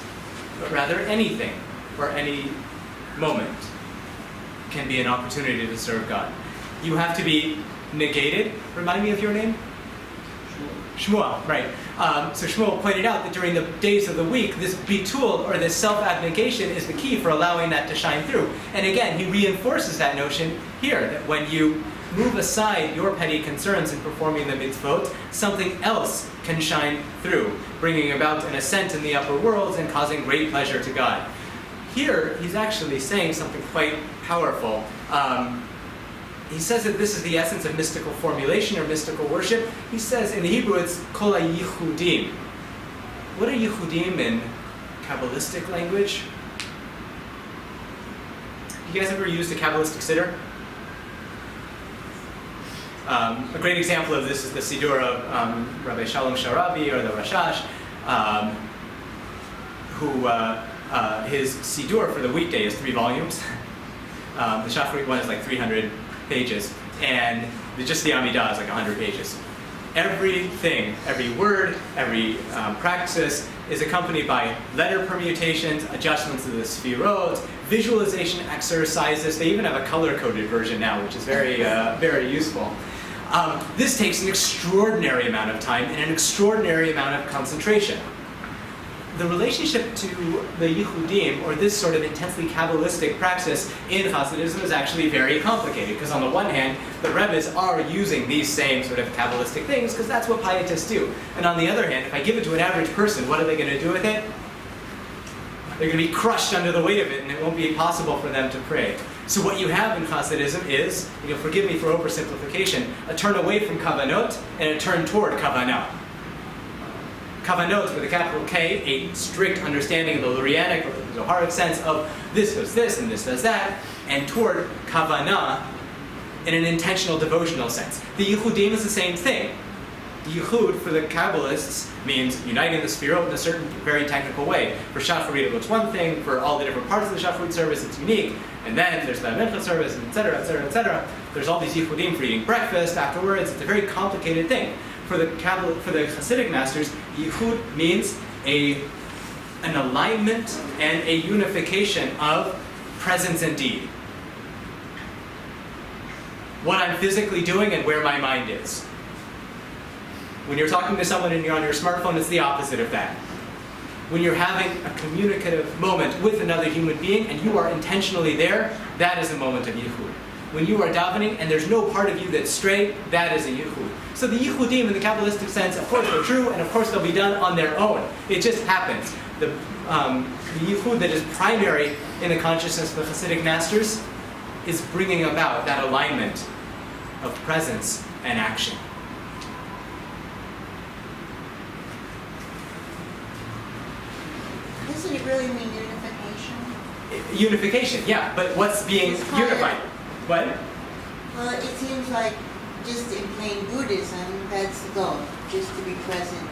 but rather anything, or any moment can be an opportunity to serve God. You have to be negated. Remind me of your name? Shmuel, right. So Shmuel pointed out that during the days of the week, this bitul, or this self-abnegation, is the key for allowing that to shine through. And again, he reinforces that notion here, that when you move aside your petty concerns in performing the mitzvot, something else can shine through, bringing about an ascent in the upper worlds and causing great pleasure to God. Here, he's actually saying something quite powerful. He says that this is the essence of mystical formulation or mystical worship. He says in the Hebrew it's kol ha-yichudim. What are yichudim in Kabbalistic language? You guys ever used a Kabbalistic siddur? A great example of this is the siddur of Rabbi Shalom Sharabi, or the Rashash, who his siddur for the weekday is 3 volumes. The Shacharit one is like 300 pages, and just the Amidah is like 100 pages. Everything, every word, every praxis is accompanied by letter permutations, adjustments of the sfirot, visualization exercises. They even have a color-coded version now, which is very, very useful. This takes an extraordinary amount of time and an extraordinary amount of concentration. the relationship to the Yehudim, or this sort of intensely Kabbalistic praxis in Hasidism, is actually very complicated, because on the one hand, the Rebbes are using these same sort of Kabbalistic things, because that's what pietists do. And on the other hand, if I give it to an average person, what are they going to do with it? They're going to be crushed under the weight of it, and it won't be possible for them to pray. So what you have in Hasidism is, forgive me for oversimplification, a turn away from kavanot and a turn toward kavanah. Kavanot with a capital K, a strict understanding of the Lurianic or the Zoharic sense of this does this and this does that, and toward kavanah in an intentional devotional sense. The Yehudim is the same thing. Yehud for the Kabbalists means uniting the Sefirot in a certain very technical way. For Shacharit it looks one thing, for all the different parts of the Shacharit service it's unique, and then there's the Mincha service, and etc., etc., etc. There's all these Yehudim for eating breakfast afterwards. It's a very complicated thing. For the chassidic masters, Yehud means an alignment and a unification of presence and deed. What I'm physically doing and where my mind is. When you're talking to someone and you're on your smartphone, it's the opposite of that. When you're having a communicative moment with another human being and you are intentionally there, that is a moment of Yehud. When you are davening and there's no part of you that's stray, that is a Yehud. So the Yehudim in the Kabbalistic sense, of course, are true, and of course they'll be done on their own. It just happens. The Yehud that is primary in the consciousness of the Hasidic masters is bringing about that alignment of presence and action. Doesn't it really mean unification? Unification, yeah, but what's being unified? What? Well, it seems like just in plain Buddhism, that's the goal, just to be present.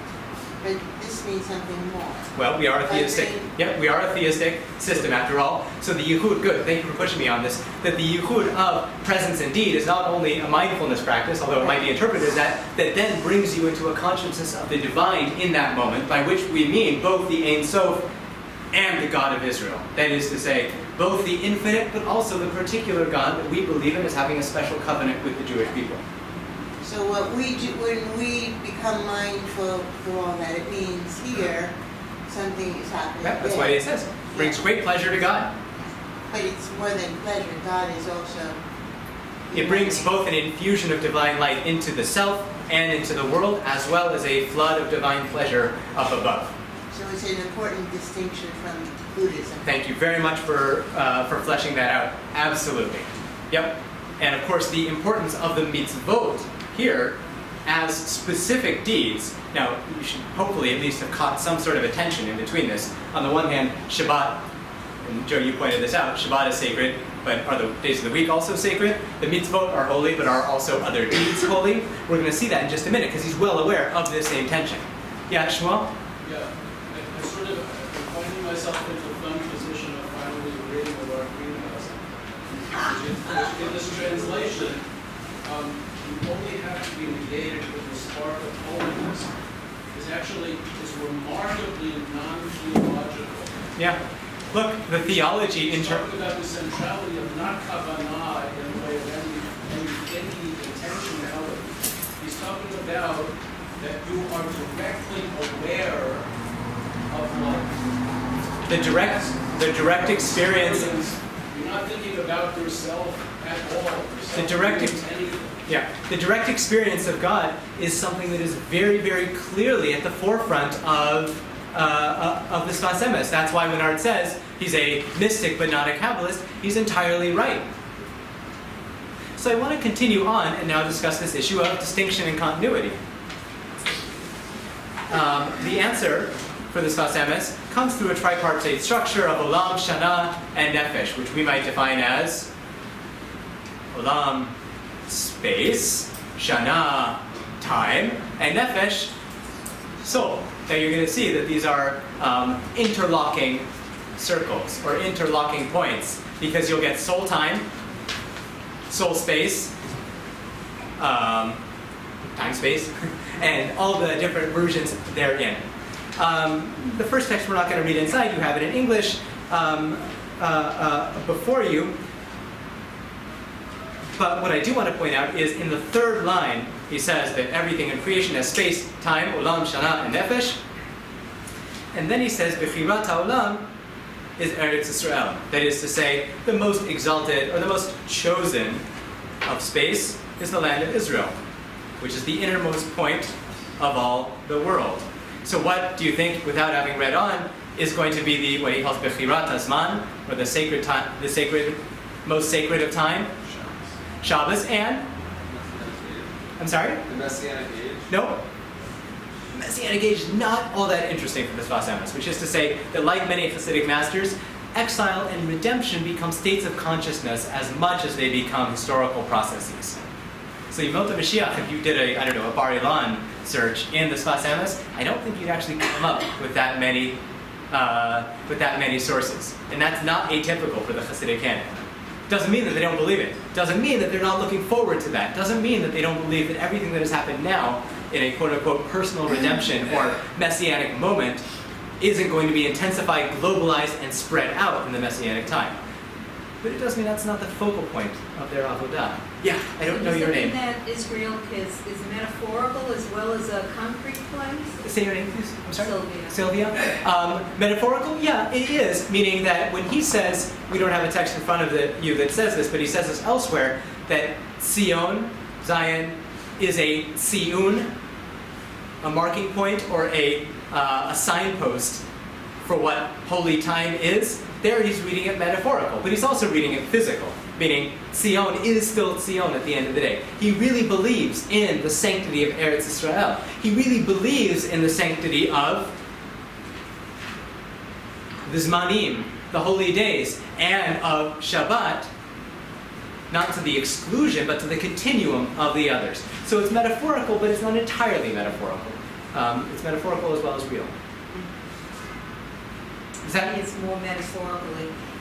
But this means something more. Well, we are a theistic. Yeah, we are a theistic system after all. So the Yehud, good, thank you for pushing me on this, that the Yehud of presence and deed is not only a mindfulness practice, although it might be interpreted as that then brings you into a consciousness of the divine in that moment, by which we mean both the Ein Sof and the God of Israel. That is to say, both the infinite, but also the particular God that we believe in as having a special covenant with the Jewish people. So what we do, when we become mindful for all that, it means here something is happening. Yeah, that's why it says, brings great pleasure to God. But it's more than pleasure. God is also... It brings both an infusion of divine light into the self and into the world, as well as a flood of divine pleasure up above. So it's an important distinction from Buddhism. Thank you very much for fleshing that out. Absolutely. Yep. And of course, the importance of the mitzvot here as specific deeds. Now, you should hopefully at least have caught some sort of attention in between this. On the one hand, Shabbat, and Joe, you pointed this out, Shabbat is sacred, but are the days of the week also sacred? The mitzvot are holy, but are also other deeds holy? We're going to see that in just a minute, because he's well aware of this same tension. Yeah, Shmuel? Yeah, I sort of am finding myself in the fun position of finally agreeing with our greenhouse. In this translation, you only have to be negated with the spark of holiness. Is remarkably non-theological. Yeah. Look, the theology He's talking about the centrality of not kavanah in the way of any intentionality. He's talking about that you are directly aware of life. The direct experience. You're not thinking about yourself at all. The direct experience of God is something that is very, very clearly at the forefront of the Sfat Emet. That's why when Art says he's a mystic but not a Kabbalist, he's entirely right. So I want to continue on and now discuss this issue of distinction and continuity. The answer for the Sfat Emet comes through a tripartite structure of Olam, Shana, and Nefesh, which we might define as Olam, space, Shana, time, and Nefesh, soul. Now you're going to see that these are interlocking circles or interlocking points, because you'll get soul time, soul space, time space, and all the different versions therein. The first text we're not going to read inside, you have it in English before you. But what I do want to point out is in the third line, he says that everything in creation has space, time, olam, shana, and nefesh. And then he says, Bechirat ha'olam is Eretz Yisrael. That is to say, the most exalted, or the most chosen of space is the land of Israel, which is the innermost point of all the world. So what do you think, without having read on, is going to be what he calls Bechirat HaZman, or the sacred time, most sacred of time? Shabbos, and? I'm sorry? The Messianic age? No. Messianic age is not all that interesting for the Sfat Emet, which is to say that, like many Chassidic masters, exile and redemption become states of consciousness as much as they become historical processes. So Yemot HaMashiach, if you did a Bar Ilan search in the Sfat Emet, I don't think you'd actually come up with that many sources. And that's not atypical for the Chassidic canon. Doesn't mean that they don't believe it. Doesn't mean that they're not looking forward to that. Doesn't mean that they don't believe that everything that has happened now in a quote-unquote personal redemption or messianic moment isn't going to be intensified, globalized, and spread out in the messianic time. But it does mean that's not the focal point of their avodah. Yeah, I don't know your name. Does that mean that Israel is metaphorical as well as a concrete place? Say your name, please. I'm sorry? Sylvia. Sylvia. Metaphorical? Yeah, it is. Meaning that when he says, we don't have a text in front of you that says this, but he says this elsewhere, that Zion is a tziyun, a marking point, or a signpost for what holy time is. There he's reading it metaphorical, but he's also reading it physical, meaning Zion is still Zion at the end of the day. He really believes in the sanctity of Eretz Yisrael. He really believes in the sanctity of the Zmanim, the holy days, and of Shabbat, not to the exclusion, but to the continuum of the others. So it's metaphorical, but it's not entirely metaphorical. It's metaphorical as well as real. It's more metaphorical.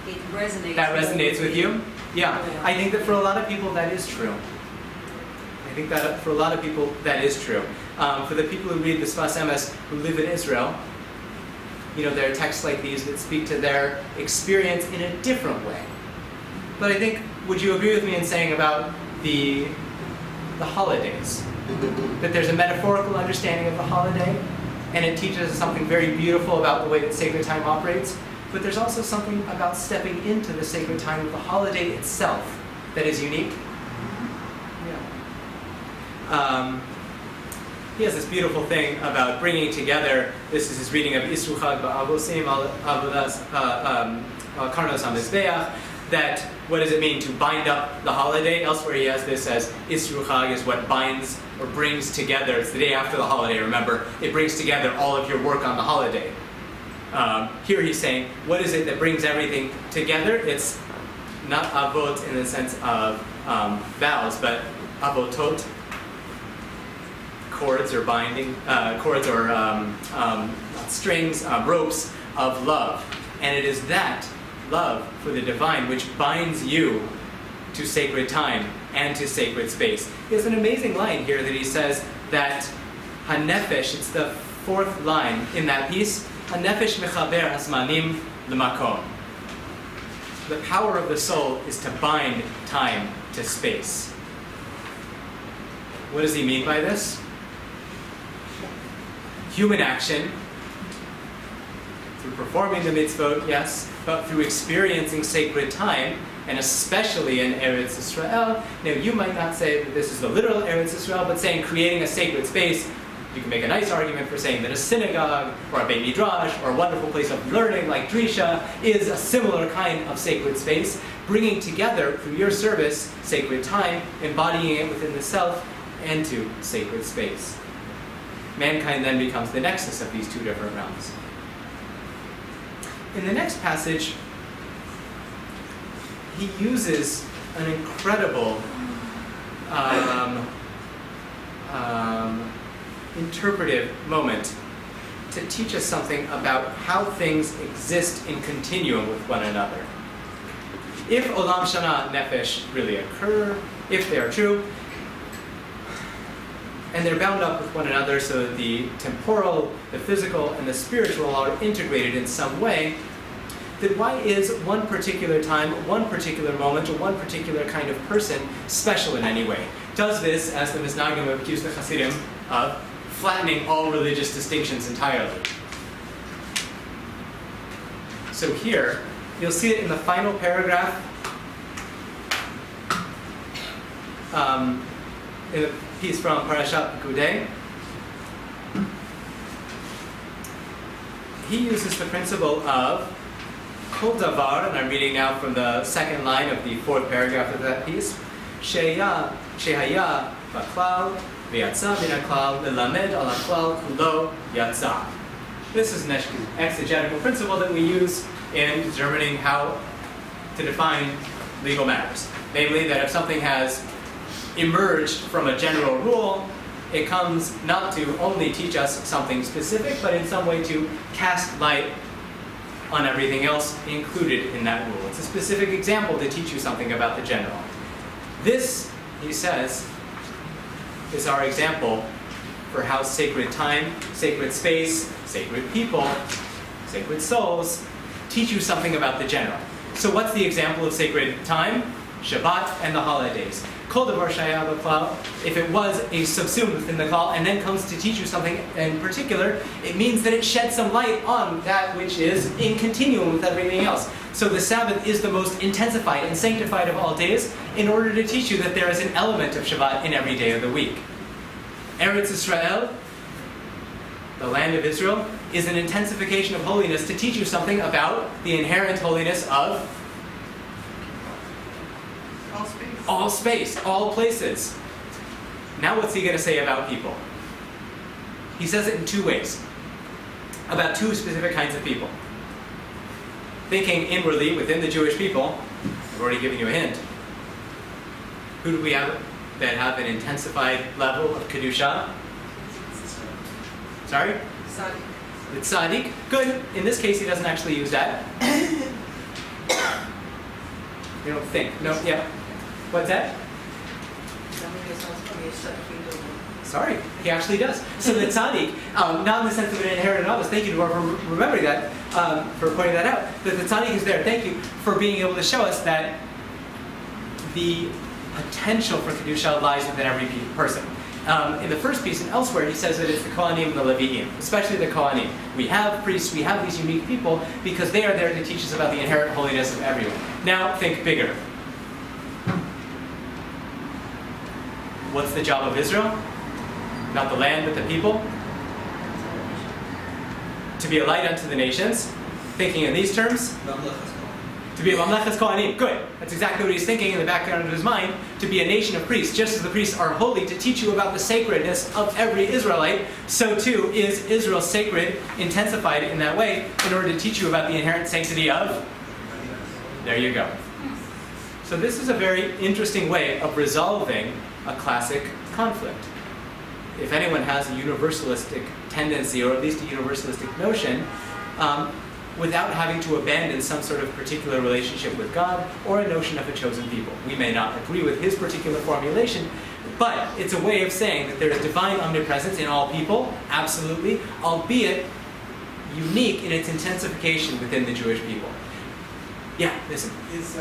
It resonates. That resonates with you? Yeah. I think that for a lot of people that is true. I think that for a lot of people that is true. For the people who read the Sfat Emet who live in Israel, there are texts like these that speak to their experience in a different way. But I think, would you agree with me in saying about the holidays? That there's a metaphorical understanding of the holiday, and it teaches us something very beautiful about the way that sacred time operates, but there's also something about stepping into the sacred time of the holiday itself that is unique. Yeah. He has this beautiful thing about bringing together, this is his reading of Isru Chag Ba'avosim Avodas Karnos HaMizbeach, that what does it mean to bind up the holiday? Elsewhere he has this as Isru Chag is what binds or brings together. It's the day after the holiday, remember. It brings together all of your work on the holiday. Here he's saying, what is it that brings everything together? It's not avot in the sense of vows, but avotot, cords or binding, strings, ropes of love. And it is that love for the divine which binds you to sacred time and to sacred space. He has an amazing line here that he says that hanefesh, it's the fourth line in that piece, hanefesh mechaber hasmanim l'makom. The power of the soul is to bind time to space. What does he mean by this? Human action, through performing the mitzvot, yes, but through experiencing sacred time, and especially in Eretz Yisrael. Now, you might not say that this is the literal Eretz Yisrael, but saying creating a sacred space, you can make a nice argument for saying that a synagogue, or a Beit Midrash, or a wonderful place of learning like Drisha is a similar kind of sacred space, bringing together, through your service, sacred time, embodying it within the self, and to sacred space. Mankind then becomes the nexus of these two different realms. In the next passage, he uses an incredible interpretive moment to teach us something about how things exist in continuum with one another. If Olam Shana Nefesh really occur, if they are true, and they're bound up with one another so that the temporal, the physical, and the spiritual are integrated in some way, then why is one particular time, one particular moment, or one particular kind of person special in any way? Does this, as the Misnagim accuse the Chassidim of, flattening all religious distinctions entirely? So here, you'll see it in the final paragraph in a piece from Parashat Pekudei. He uses the principle of Kol Davar, and I'm reading now from the second line of the fourth paragraph of that piece. Shehaya Baklal V'yatza Min HaKlal Lelamed Al HaKlal Kulo Yatza. This is an exegetical principle that we use in determining how to define legal matters. Namely, that if something has emerged from a general rule, it comes not to only teach us something specific, but in some way to cast light on everything else included in that rule. It's a specific example to teach you something about the general. This, he says, is our example for how sacred time, sacred space, sacred people, sacred souls teach you something about the general. So what's the example of sacred time? Shabbat and the holidays. Kol davar shaya b'klal, if it was a subsumed within the klal and then comes to teach you something in particular, it means that it sheds some light on that which is in continuum with everything else. So the Sabbath is the most intensified and sanctified of all days in order to teach you that there is an element of Shabbat in every day of the week. Eretz Israel, the land of Israel, is an intensification of holiness to teach you something about the inherent holiness of all space, all places. Now what's he going to say about people? He says it in two ways. About two specific kinds of people. Thinking inwardly within the Jewish people, I've already given you a hint. Who do we have that have an intensified level of Kedusha? Sorry? Tzaddik. The tzaddik. Good. In this case, he doesn't actually use that. You don't think. No, yeah. What's that? Sorry, he actually does. So the tzaddik, not in the sense of an inherited office, thank you for remembering that, for pointing that out, that the tzaddik is there, thank you for being able to show us that the potential for Kedusha lies within every person. In the first piece and elsewhere, he says that it's the Kohanim and the Leviim, especially the Kohanim. We have priests, we have these unique people, because they are there to teach us about the inherent holiness of everyone. Now, think bigger. What's the job of Israel? Not the land, but the people? To be a light unto the nations. Thinking in these terms? To be a Mamlechas Kohanim. Good. That's exactly what he's thinking in the background of his mind. To be a nation of priests. Just as the priests are holy to teach you about the sacredness of every Israelite, so too is Israel sacred, intensified in that way, in order to teach you about the inherent sanctity of... There you go. So this is a very interesting way of resolving a classic conflict. If anyone has a universalistic tendency, or at least a universalistic notion, without having to abandon some sort of particular relationship with God or a notion of a chosen people. We may not agree with his particular formulation, but it's a way of saying that there is divine omnipresence in all people, absolutely, albeit unique in its intensification within the Jewish people. Yeah, listen. It's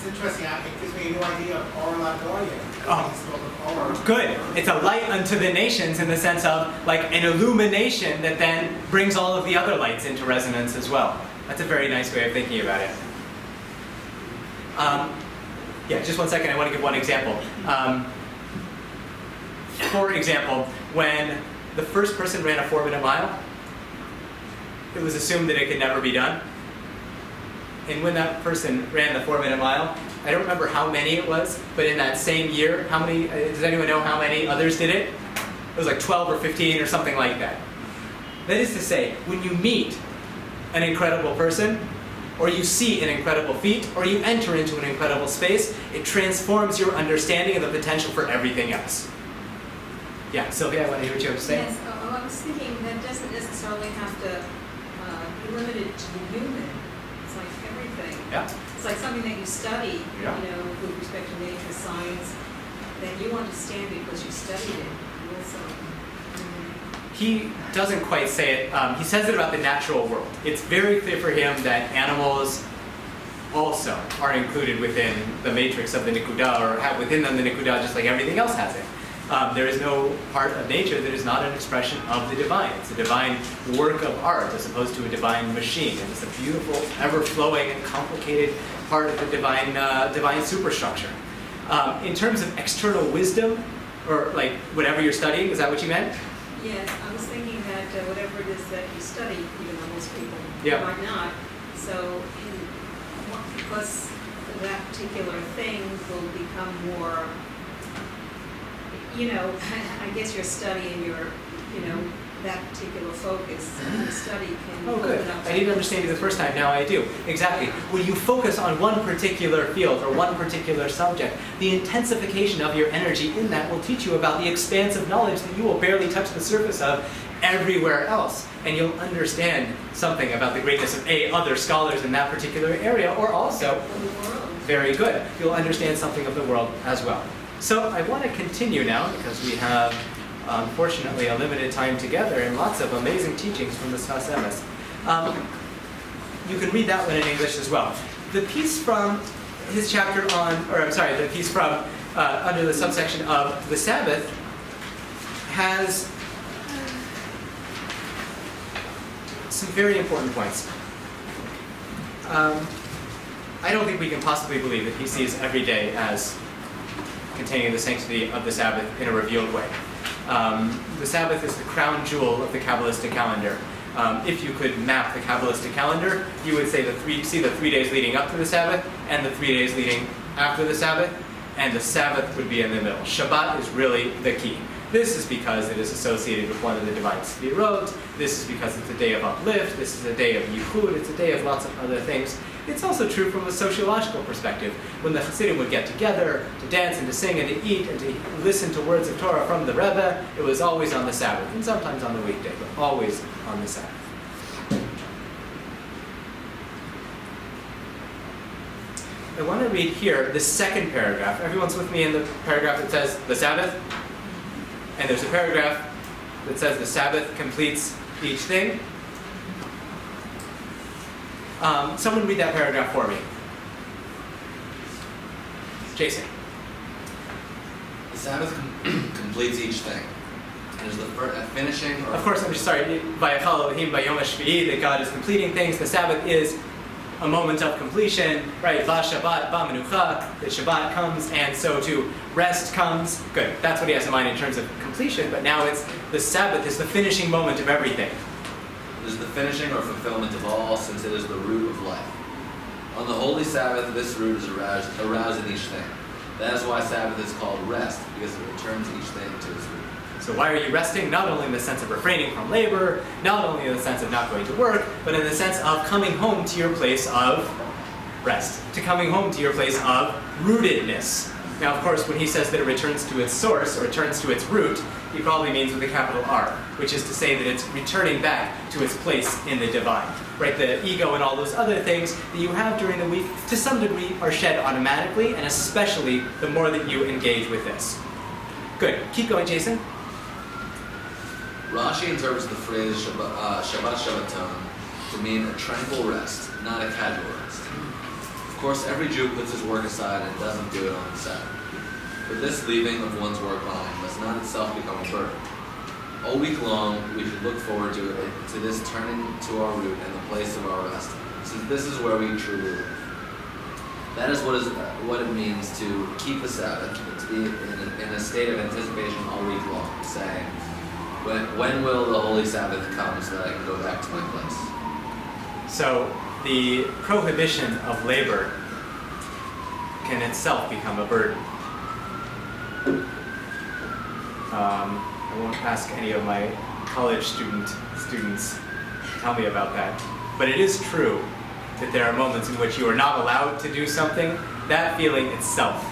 interesting. It gives me a new idea of Ariel. Oh, good. It's a light unto the nations in the sense of like an illumination that then brings all of the other lights into resonance as well. That's a very nice way of thinking about it. Yeah, just one second. I want to give one example. For example, when the first person ran a 4-minute mile, it was assumed that it could never be done. And when that person ran the 4-minute mile, I don't remember how many it was, but in that same year, how many, does anyone know how many others did it? It was like 12 or 15 or something like that. That is to say, when you meet an incredible person, or you see an incredible feat, or you enter into an incredible space, it transforms your understanding of the potential for everything else. Yeah, Sylvia, I want to hear what you have to say. Yes, I was thinking that doesn't necessarily have to be limited to the human. It's like everything. Yeah. It's like something that you study, Yeah. you know, with respect to nature, science, that you understand because you studied it. Also, He doesn't quite say it. He says it about the natural world. It's very clear for him that animals also are included within the matrix of the Nikuda, or have within them the Nikuda just like everything else has it. There is no part of nature that is not an expression of the divine. It's a divine work of art as opposed to a divine machine. And it's a beautiful, ever-flowing, and complicated part of the divine superstructure. In terms of external wisdom, or like whatever you're studying, is that what you meant? Yes, I was thinking that whatever it is that you study, even though most people might not, so because that particular thing will become more, I guess you're studying that particular focus. The study can good. I didn't understand you the first time, now I do. Exactly. When you focus on one particular field or one particular subject, the intensification of your energy in that will teach you about the expansive knowledge that you will barely touch the surface of everywhere else. And you'll understand something about the greatness of other scholars in that particular area, or also, very good, you'll understand something of the world as well. So I want to continue now, because we have unfortunately a limited time together and lots of amazing teachings from the Sfat Emet. You can read that one in English as well. The piece from his chapter the piece from under the subsection of the Sabbath has some very important points. I don't think we can possibly believe that he sees every day as containing the sanctity of the Sabbath in a revealed way. The Sabbath is the crown jewel of the Kabbalistic calendar. If you could map the Kabbalistic calendar, you would see the 3 days leading up to the Sabbath and the 3 days leading after the Sabbath, and the Sabbath would be in the middle. Shabbat is really the key. This is because it is associated with one of the divine sefirot. This is because it's a day of uplift. This is a day of yichud. It's a day of lots of other things. It's also true from a sociological perspective. When the chassidim would get together to dance and to sing and to eat and to listen to words of Torah from the Rebbe, it was always on the Sabbath, and sometimes on the weekday, but always on the Sabbath. I want to read here the second paragraph. Everyone's with me in the paragraph that says the Sabbath? And there's a paragraph that says the Sabbath completes each thing. Someone read that paragraph for me. Jason. The Sabbath completes each thing. There's the finishing. Of course, I'm just sorry. Vayachal Elohim Bayom HaShvi'i, that God is completing things. The Sabbath is a moment of completion, right? Va Shabbat, Ba Menucha, that Shabbat comes, and so too rest comes. Good. That's what he has in mind in terms of completion. But now it's the Sabbath is the finishing moment of everything. It is the finishing or fulfillment of all, since it is the root of life. On the holy Sabbath, this root is aroused in each thing. That is why Sabbath is called rest, because it returns each thing to its root. So why are you resting? Not only in the sense of refraining from labor, not only in the sense of not going to work, but in the sense of coming home to your place of rest, to coming home to your place of rootedness. Now, of course, when he says that it returns to its source, or returns to its root, he probably means with a capital R, which is to say that it's returning back to its place in the divine. Right? The ego and all those other things that you have during the week, to some degree, are shed automatically, and especially the more that you engage with this. Good. Keep going, Jason. Rashi interprets the phrase Shabbat Shabbaton to mean a tranquil rest, not a casual rest. Of course, every Jew puts his work aside and doesn't do it on the Sabbath. But this leaving of one's work behind must not itself become a burden. All week long, we should look forward to this turning to our root and the place of our rest, since this is where we truly live. That is what it means to keep the Sabbath, to be in a state of anticipation all week long, saying, when will the Holy Sabbath come so that I can go back to my place? So the prohibition of labor can itself become a burden. I won't ask any of my college students to tell me about that. But it is true that there are moments in which you are not allowed to do something. That feeling itself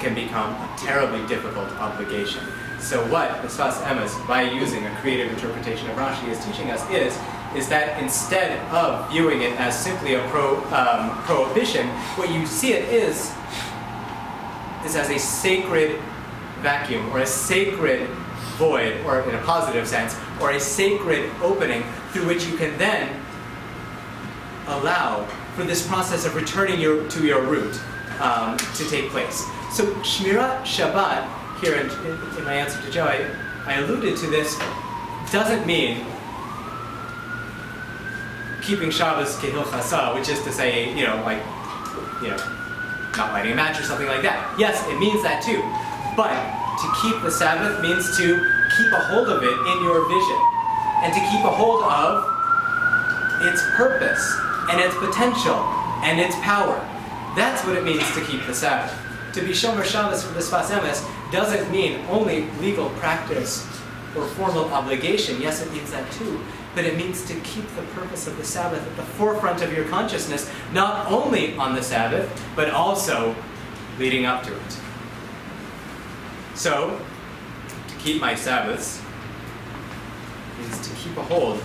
can become a terribly difficult obligation. So what the Sfat Emet, by using a creative interpretation of Rashi, is teaching us is that instead of viewing it as simply a prohibition, what you see it is as a sacred vacuum, or a sacred void, or in a positive sense, or a sacred opening through which you can then allow for this process of returning to your root to take place. So Shmirat Shabbat here in my answer to Joe, I alluded to this, doesn't mean keeping Shabbos kehil chasa, which is to say, not lighting a match or something like that. Yes, it means that too. But to keep the Sabbath means to keep a hold of it in your vision, and to keep a hold of its purpose, and its potential, and its power. That's what it means to keep the Sabbath. To be Shomer Shabbos for the Sfat Emet doesn't mean only legal practice or formal obligation. Yes, it means that too. But it means to keep the purpose of the Sabbath at the forefront of your consciousness, not only on the Sabbath, but also leading up to it. So, to keep my Sabbaths means to keep a hold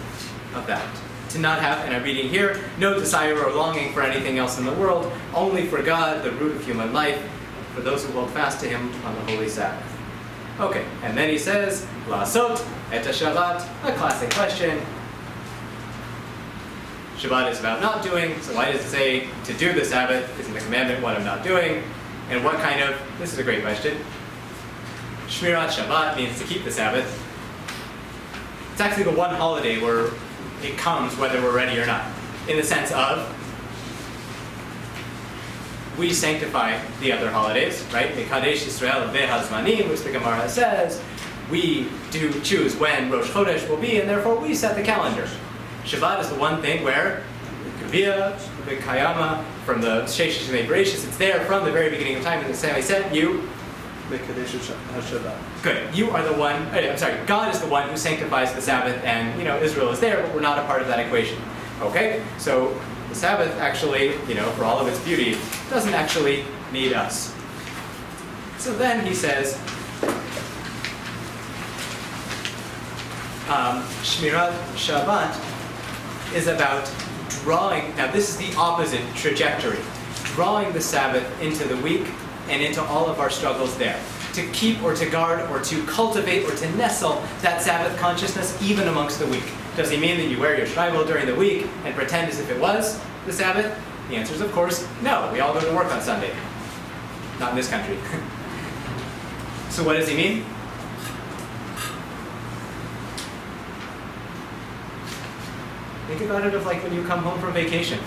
of that. To not have, and I'm reading here, no desire or longing for anything else in the world, only for God, the root of human life, for those who hold fast to Him on the Holy Sabbath. Okay, and then he says, Lasot et Shabbat, a classic question. Shabbat is about not doing, so why does it say to do the Sabbath? Isn't the commandment what I'm not doing? And what kind of, this is a great question. Shmirat Shabbat means to keep the Sabbath. It's actually the one holiday where it comes whether we're ready or not. In the sense of, we sanctify the other holidays, right? Mekadesh Yisrael v'hazmanim, which the Gemara says, we do choose when Rosh Chodesh will be, and therefore we set the calendar. Shabbat is the one thing where Kavia, Kayama, from the Sheshish and Bereshis, it's there from the very beginning of time, and the same I said, you. Good. You are the one, God is the one who sanctifies the Sabbath, and Israel is there, but we're not a part of that equation. Okay? So the Sabbath actually, for all of its beauty, doesn't actually need us. So then he says, Shmirat Shabbat is about drawing, now this is the opposite trajectory, drawing the Sabbath into the week and into all of our struggles there. To keep or to guard or to cultivate or to nestle that Sabbath consciousness even amongst the week. Does he mean that you wear your shrivel during the week and pretend as if it was the Sabbath? The answer is of course no. We all go to work on Sunday. Not in this country. So what does he mean? Think about it of like when you come home from vacation.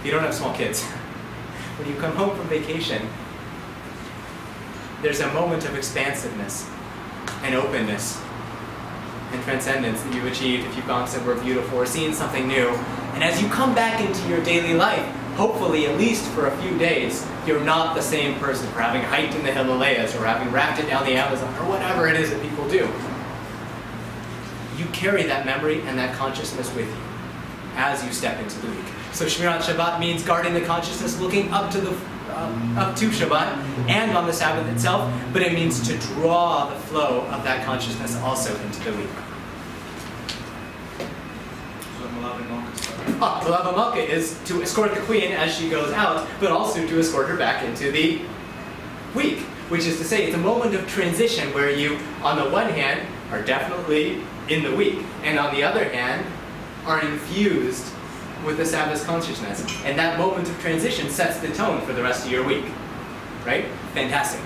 If you don't have small kids. When you come home from vacation, there's a moment of expansiveness and openness and transcendence that you've achieved if you've gone somewhere beautiful or seen something new. And as you come back into your daily life, hopefully at least for a few days, you're not the same person for having hiked in the Himalayas or having rafted down the Amazon or whatever it is that people do. You carry that memory and that consciousness with you as you step into the week. So Shmirat Shabbat means guarding the consciousness, looking up to Shabbat and on the Sabbath itself, but it means to draw the flow of that consciousness also into the week. The Lava Malka is to escort the queen as she goes out, but also to escort her back into the week, which is to say it's a moment of transition where you, on the one hand, are definitely in the week, and on the other hand, are infused with the Sabbath consciousness. And that moment of transition sets the tone for the rest of your week. Right? Fantastic.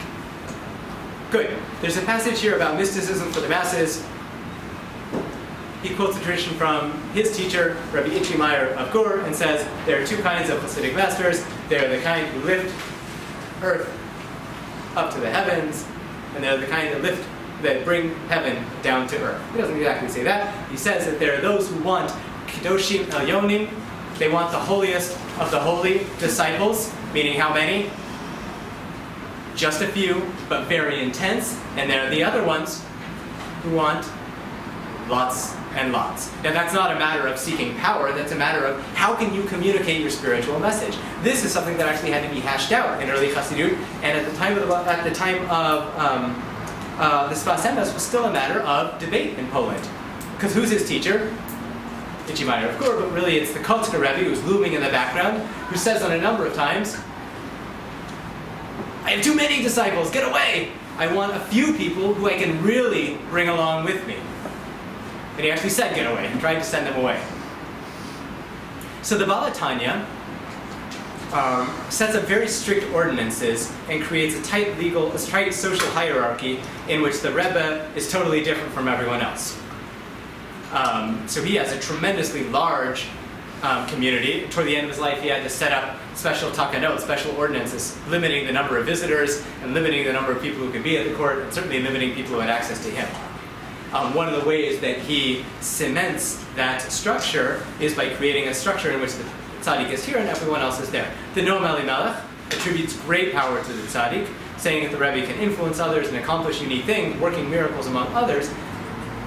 Good. There's a passage here about mysticism for the masses. He quotes a tradition from his teacher, Rabbi Alter of Gur, and says there are two kinds of chassidic masters. They're the kind who lift earth up to the heavens, and they're the kind that bring heaven down to earth. He doesn't exactly say that. He says that there are those who want Kedoshim Elyonim. They want the holiest of the holy disciples, meaning how many? Just a few, but very intense. And there are the other ones who want lots and lots. Now that's not a matter of seeking power, that's a matter of how can you communicate your spiritual message. This is something that actually had to be hashed out in early Chassidut, and at the time of the Sfat Emet was still a matter of debate in Poland. Because who's his teacher? Ichimayer of Gur, but really it's the Kotzker Rebbe who's looming in the background, who says on a number of times, I have too many disciples, get away! I want a few people who I can really bring along with me. And he actually said get away, and tried to send them away. So the Balatanya sets up very strict ordinances and creates a tight social hierarchy in which the Rebbe is totally different from everyone else. So he has a tremendously large community. Toward the end of his life, he had to set up special takanot, special ordinances, limiting the number of visitors and limiting the number of people who could be at the court, and certainly limiting people who had access to him. One of the ways that he cements that structure is by creating a structure in which the tzaddik is here and everyone else is there. The Noam Elimelech attributes great power to the tzaddik, saying that the Rebbe can influence others and accomplish unique things, working miracles among others.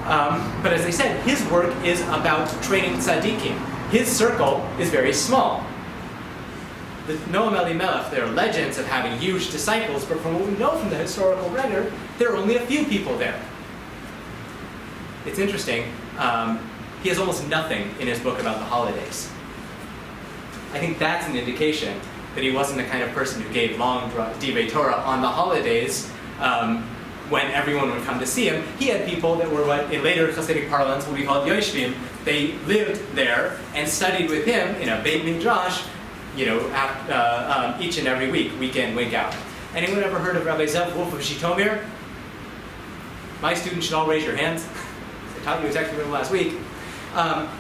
But as I said, his work is about training tzaddikim. His circle is very small. The Noam Elimelech, there are legends of having huge disciples, but from what we know from the historical record, there are only a few people there. It's interesting. He has almost nothing in his book about the holidays. I think that's an indication that he wasn't the kind of person who gave long divrei Torah on the holidays when everyone would come to see him. He had people that were what in later chassidic parlance would be called yoshvim. They lived there and studied with him in a beit midrash, each and every week in, week out. Anyone ever heard of Rabbi Zev Wolf of Zhitomir? My students should all raise your hands. I taught you a text from him last week.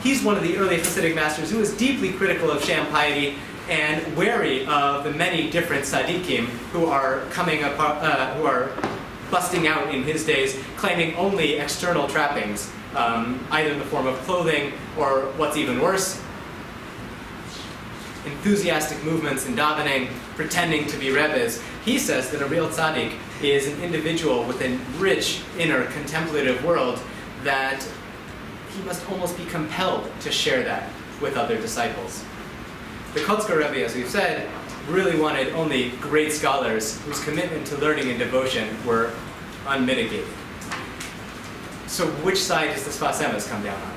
He's one of the early Hasidic masters who was deeply critical of sham piety and wary of the many different tzaddikim who are who are busting out in his days, claiming only external trappings, either in the form of clothing or, what's even worse, enthusiastic movements in davening, pretending to be rebbes. He says that a real tzaddik is an individual with a rich inner contemplative world that he must almost be compelled to share that with other disciples. The Kotzker Rebbe, as we've said, really wanted only great scholars whose commitment to learning and devotion were unmitigated. So which side does the Sfat Emet come down on?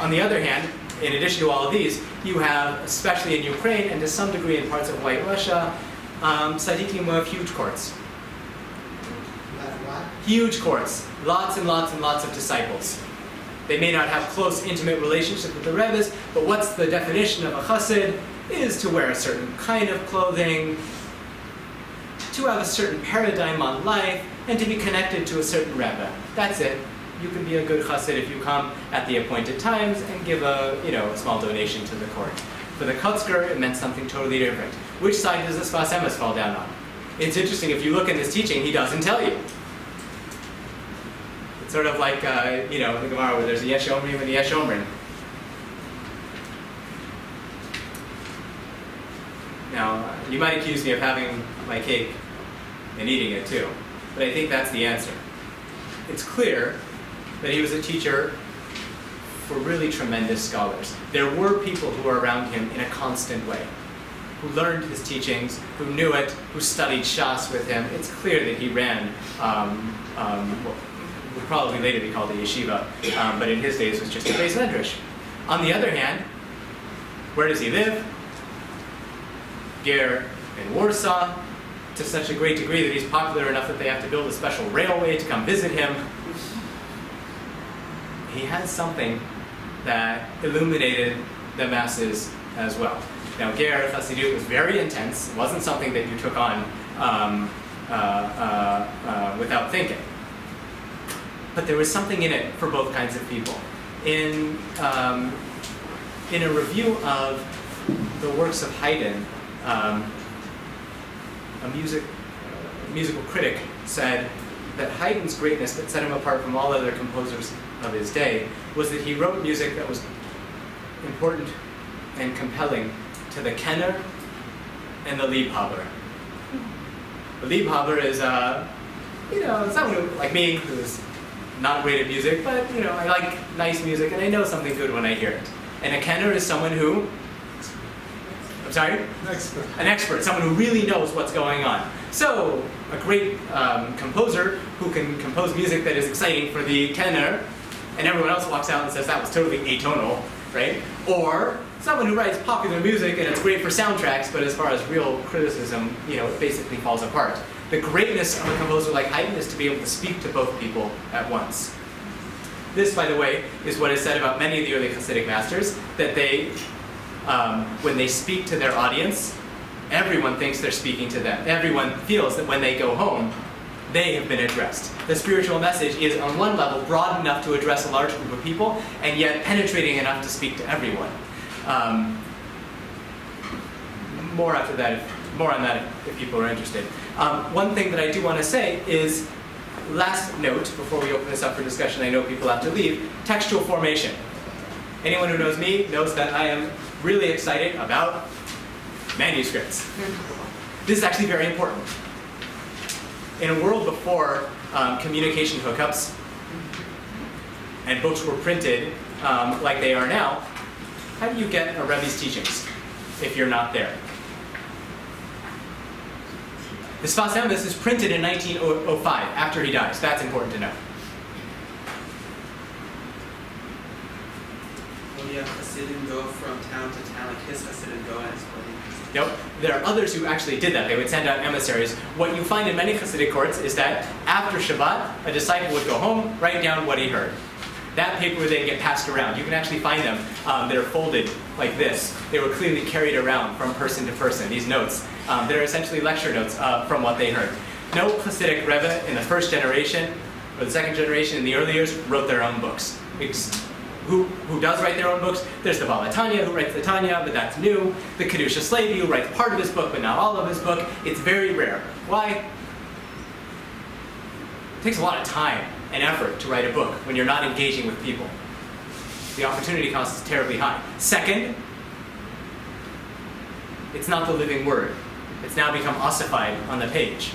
On the other hand, in addition to all of these, you have, especially in Ukraine and to some degree in parts of White Russia, tzaddikim who have huge courts. Huge courts. Lots and lots and lots of disciples. They may not have close, intimate relationships with the Rebbes, but what's the definition of a chassid? Is to wear a certain kind of clothing, to have a certain paradigm on life, and to be connected to a certain Rebbe. That's it. You can be a good chassid if you come at the appointed times and give a small donation to the court. For the Kotzker, it meant something totally different. Which side does the Sfat Emet fall down on? It's interesting, if you look in this teaching, he doesn't tell you. It's sort of like, the Gemara where there's a Yesh Omrim and a Yesh Omrim. Now, you might accuse me of having my cake and eating it too, but I think that's the answer. It's clear that he was a teacher for really tremendous scholars. There were people who were around him in a constant way, who learned his teachings, who knew it, who studied Shas with him. It's clear that he ran what would probably later be called a yeshiva, but in his days was just a beis medrash. On the other hand, where does he live? Ger in Warsaw, to such a great degree that he's popular enough that they have to build a special railway to come visit him. He has something that illuminated the masses as well. Now, Ger Chassidut was very intense. It wasn't something that you took on without thinking. But there was something in it for both kinds of people. In a review of the works of Haydn, a musical critic said that Haydn's greatness that set him apart from all other composers of his day was that he wrote music that was important and compelling to the Kenner and the Liebhaber. The Liebhaber is, someone who, like me, who's not great at music, but I like nice music and I know something good when I hear it. And a Kenner is someone who, an expert, someone who really knows what's going on. So, a great composer who can compose music that is exciting for the Kenner, and everyone else walks out and says that was totally atonal, right? Or someone who writes popular music and it's great for soundtracks, but as far as real criticism, it basically falls apart. The greatness of a composer like Haydn is to be able to speak to both people at once. This, by the way, is what is said about many of the early Hasidic masters, that they, when they speak to their audience, everyone thinks they're speaking to them. Everyone feels that when they go home, they have been addressed. The spiritual message is, on one level, broad enough to address a large group of people, and yet penetrating enough to speak to everyone. More on that if people are interested. One thing that I do want to say is, last note, before we open this up for discussion, I know people have to leave, textual formation. Anyone who knows me knows that I am really excited about manuscripts. This is actually very important. In a world before communication hookups and books were printed like they are now, how do you get a Rebbe's teachings if you're not there? The Sfat Emet is printed in 1905, after he dies. That's important to know. Well, yeah, Chassidim go from town to town, like his Chassidim go and explain. Nope. There are others who actually did that. They would send out emissaries. What you find in many chassidic courts is that after Shabbat, a disciple would go home, write down what he heard. That paper would then get passed around. You can actually find them. They're folded like this. They were clearly carried around from person to person, these notes. They're essentially lecture notes from what they heard. No Chassidic Rebbe in the first generation or the second generation in the early years wrote their own books. Who does write their own books? There's the Baal Tanya who writes the Tanya, but that's new. The Kedushas Leib who writes part of his book, but not all of his book. It's very rare. Why? It takes a lot of time and effort to write a book when you're not engaging with people. The opportunity cost is terribly high. Second, it's not the living word. It's now become ossified on the page.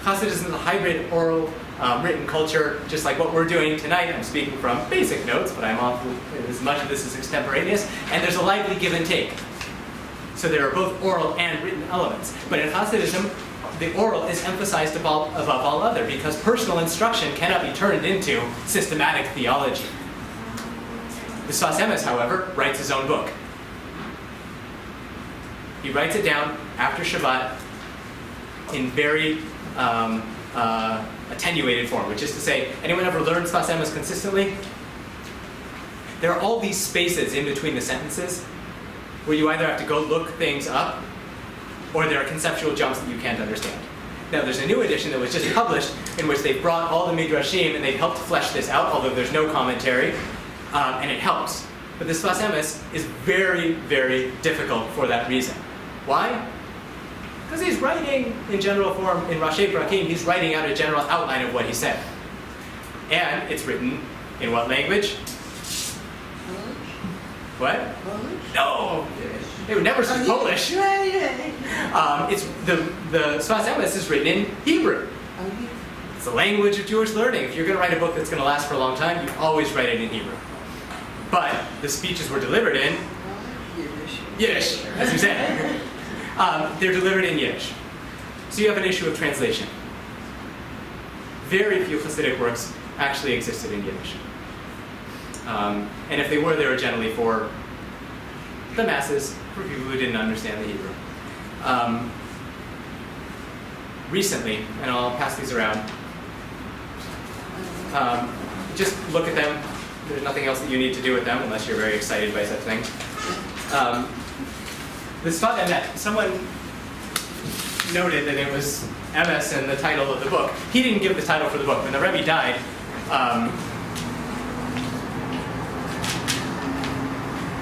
Hasidism is a hybrid oral written culture, just like what we're doing tonight. I'm speaking from basic notes, but I'm off as much of this is extemporaneous, and there's a lively give and take. So there are both oral and written elements. But in Hasidism, the oral is emphasized above all other, because personal instruction cannot be turned into systematic theology. The Sfat Emet, however, writes his own book. He writes it down after Shabbat in very attenuated form, which is to say, anyone ever learned Sfat Emet consistently? There are all these spaces in between the sentences where you either have to go look things up or there are conceptual jumps that you can't understand. Now there's a new edition that was just published in which they've brought all the Midrashim and they've helped flesh this out, although there's no commentary, and it helps. But the Sfat Emet is very, very difficult for that reason. Why? Because he's writing in general form, in Rashi Brakim, he's writing out a general outline of what he said. And it's written in what language? What? Polish? No! They would never speak Polish. It's the Sfat Emet is written in Hebrew. It's the language of Jewish learning. If you're going to write a book that's going to last for a long time, you always write it in Hebrew. But the speeches were delivered in Yiddish, as you said. They're delivered in Yiddish. So you have an issue of translation. Very few Hasidic works actually existed in Yiddish. And if they were generally for the masses, for people who didn't understand the Hebrew. Recently, and I'll pass these around, just look at them. There's nothing else that you need to do with them unless you're very excited by such things. The Sfat Emet, someone noted that it was MS in the title of the book. He didn't give the title for the book. When the Rebbe died,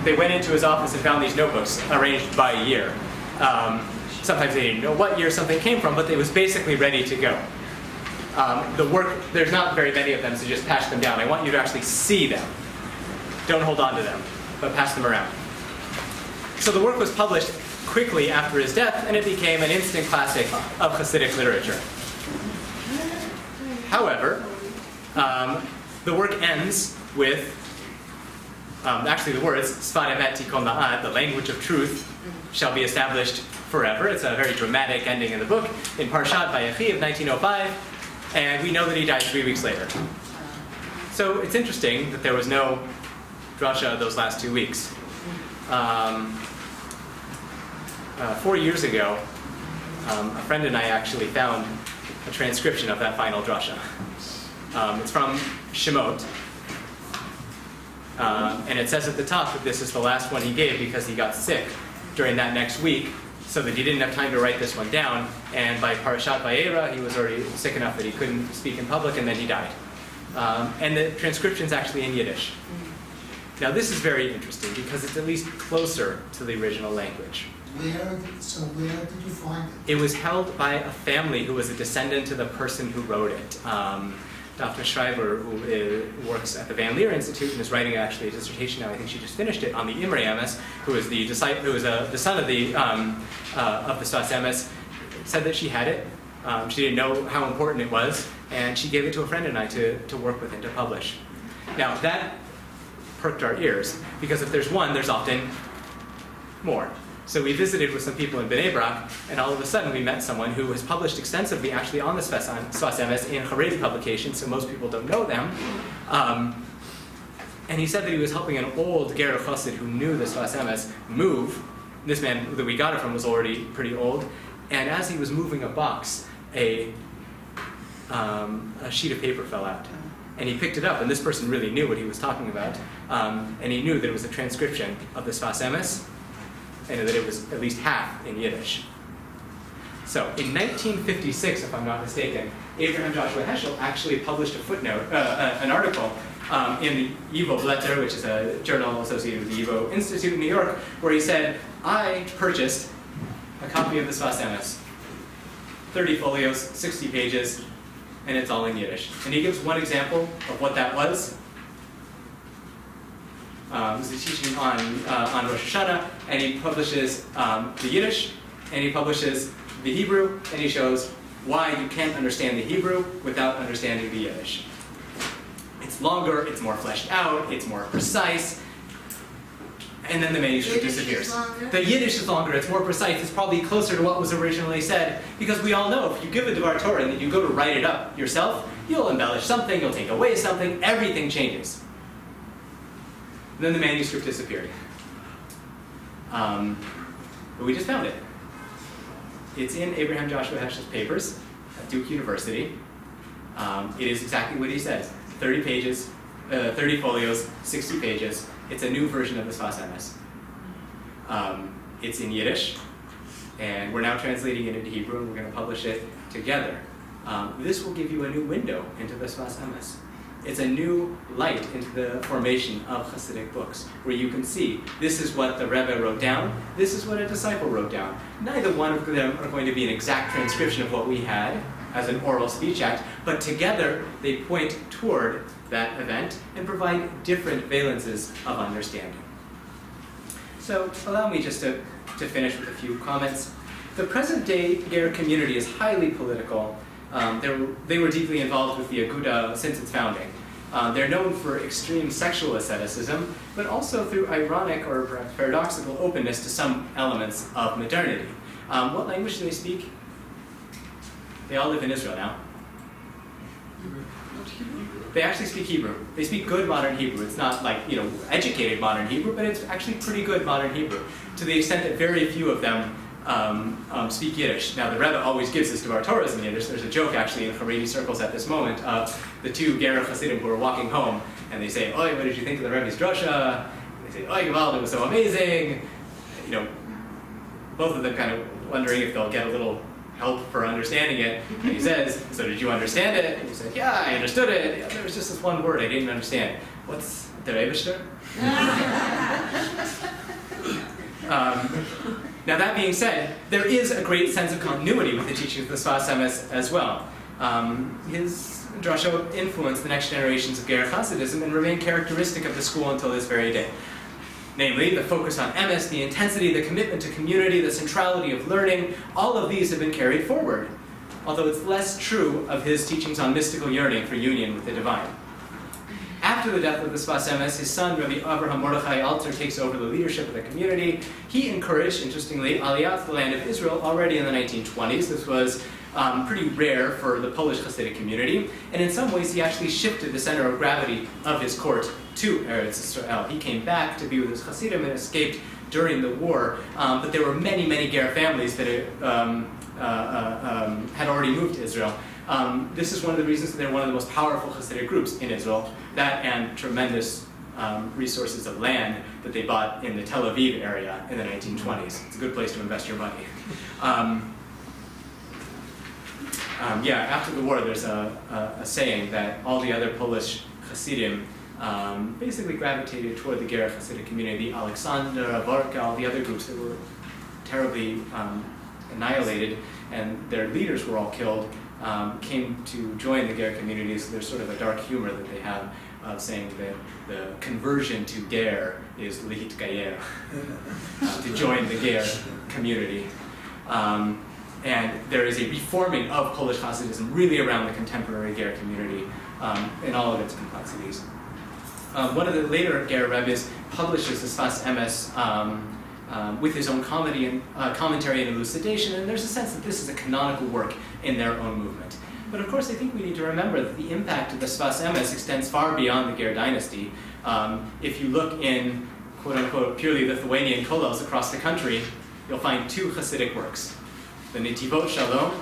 they went into his office and found these notebooks arranged by year. Sometimes they didn't know what year something came from, but it was basically ready to go. The work, there's not very many of them, so just pass them down. I want you to actually see them. Don't hold on to them, but pass them around. So the work was published quickly after his death, and it became an instant classic of Hasidic literature. However, the work ends with, actually the words, Sfat Emet tikon la'ad, the language of truth, shall be established forever. It's a very dramatic ending in the book, in Parshat Vayechi of 1905, and we know that he died 3 weeks later. So it's interesting that there was no drasha those last 2 weeks. 4 years ago, a friend and I actually found a transcription of that final drasha. It's from Shemot, and it says at the top that this is the last one he gave because he got sick during that next week. so that he didn't have time to write this one down. And by Parashat Vayera, he was already sick enough that he couldn't speak in public, and then he died. And the transcription's actually in Yiddish. Now this is very interesting because it's at least closer to the original language. Where did you find it? It was held by a family who was a descendant of the person who wrote it. Dr. Schreiber, who works at the Van Leer Institute and is writing actually a dissertation now, I think she just finished it, on the Imre Emes, who was the son of the Sfat Emet, said that she had it. She didn't know how important it was, and she gave it to a friend and I to work with and to publish. Now that perked our ears, because if there's one, there's often more. So we visited with some people in Bnei Brak, and all of a sudden we met someone who has published extensively actually on the Sfat Emet in Haredi publications, so most people don't know them. And he said that he was helping an old Ger Chassid who knew the Sfat Emet move. This man that we got it from was already pretty old, and as he was moving a box, a sheet of paper fell out. And he picked it up, and this person really knew what he was talking about, and he knew that it was a transcription of the Sfat Emet, and that it was at least half in Yiddish. So in 1956, if I'm not mistaken, Abraham Joshua Heschel actually published a footnote, an article in the Yevo Blätter, which is a journal associated with the Yevo Institute in New York, where he said, I purchased a copy of the Sfat Emet, 30 folios, 60 pages, and it's all in Yiddish. And he gives one example of what that was. This is teaching on Rosh Hashanah, and he publishes the Yiddish, and he publishes the Hebrew, and he shows why you can't understand the Hebrew without understanding the Yiddish. It's longer, it's more fleshed out, it's more precise, and then the manuscript disappears. The Yiddish is longer, it's more precise, it's probably closer to what was originally said, because we all know if you give a Devar Torah and then you go to write it up yourself, you'll embellish something, you'll take away something, everything changes. And then the manuscript disappeared. But we just found it. It's in Abraham Joshua Heschel's papers at Duke University. It is exactly what he says. 30 pages, 30 folios, 60 pages. It's a new version of the Sfat Emet. It's in Yiddish, and we're now translating it into Hebrew, and we're going to publish it together. This will give you a new window into the Sfat Emet. It's a new light into the formation of chassidic books, where you can see this is what the Rebbe wrote down, this is what a disciple wrote down. Neither one of them are going to be an exact transcription of what we had as an oral speech act, but together they point toward that event and provide different valences of understanding. So allow me just to finish with a few comments. The present day Ger community is highly political. They were deeply involved with the Yehuda since its founding. They're known for extreme sexual asceticism, but also through ironic or perhaps paradoxical openness to some elements of modernity. What language do they speak? They all live in Israel now. They actually speak Hebrew. They speak good modern Hebrew. It's not like, educated modern Hebrew, but it's actually pretty good modern Hebrew, to the extent that very few of them speak Yiddish. Now, the Rebbe always gives us Devar Torahs in Yiddish. There's a joke actually in Haredi circles at this moment of the two Ger Chassidim who are walking home, and they say, "Oi, what did you think of the Rebbe's drasha?" And they say, "Oi, Gewalt, it was so amazing." Both of them kind of wondering if they'll get a little help for understanding it. And he says, "So did you understand it?" And he said, "Yeah, I understood it. Yeah, there was just this one word I didn't understand. What's the Rebbe?" Now that being said, there is a great sense of continuity with the teachings of the Sfat Emet as well. His drasha influenced the next generations of Ger Chassidism and remained characteristic of the school until this very day. Namely, the focus on emes, the intensity, the commitment to community, the centrality of learning, all of these have been carried forward, although it's less true of his teachings on mystical yearning for union with the divine. After the death of the Sfat Emet, his son, Rabbi Alter, takes over the leadership of the community. He encouraged, interestingly, Aliyah to the land of Israel already in the 1920s. This was pretty rare for the Polish Hasidic community, and in some ways he actually shifted the center of gravity of his court to Eretz Israel. He came back to be with his Hasidim and escaped during the war, but there were many, many Ger families that had already moved to Israel. This is one of the reasons that they're one of the most powerful Hasidic groups in Israel, that and tremendous resources of land that they bought in the Tel Aviv area in the 1920s. It's a good place to invest your money. After the war, there's a saying that all the other Polish Hasidim basically gravitated toward the Ger Hasidic community. Alexander, Avarka, all the other groups that were terribly annihilated, and their leaders were all killed, came to join the Ger community. So there's sort of a dark humor that they have of saying that the conversion to Ger is lihitgayer, to join the Ger community. And there is a reforming of Polish Hasidism really around the contemporary Ger community in all of its complexities. One of the later Ger Rebbes publishes the Sfat Emet with his own commentary and elucidation, and there's a sense that this is a canonical work in their own movement. But of course, I think we need to remember that the impact of the Sfat Emet extends far beyond the Ger dynasty. If you look in quote-unquote purely Lithuanian kollels across the country, you'll find two Hasidic works, the Netivot Shalom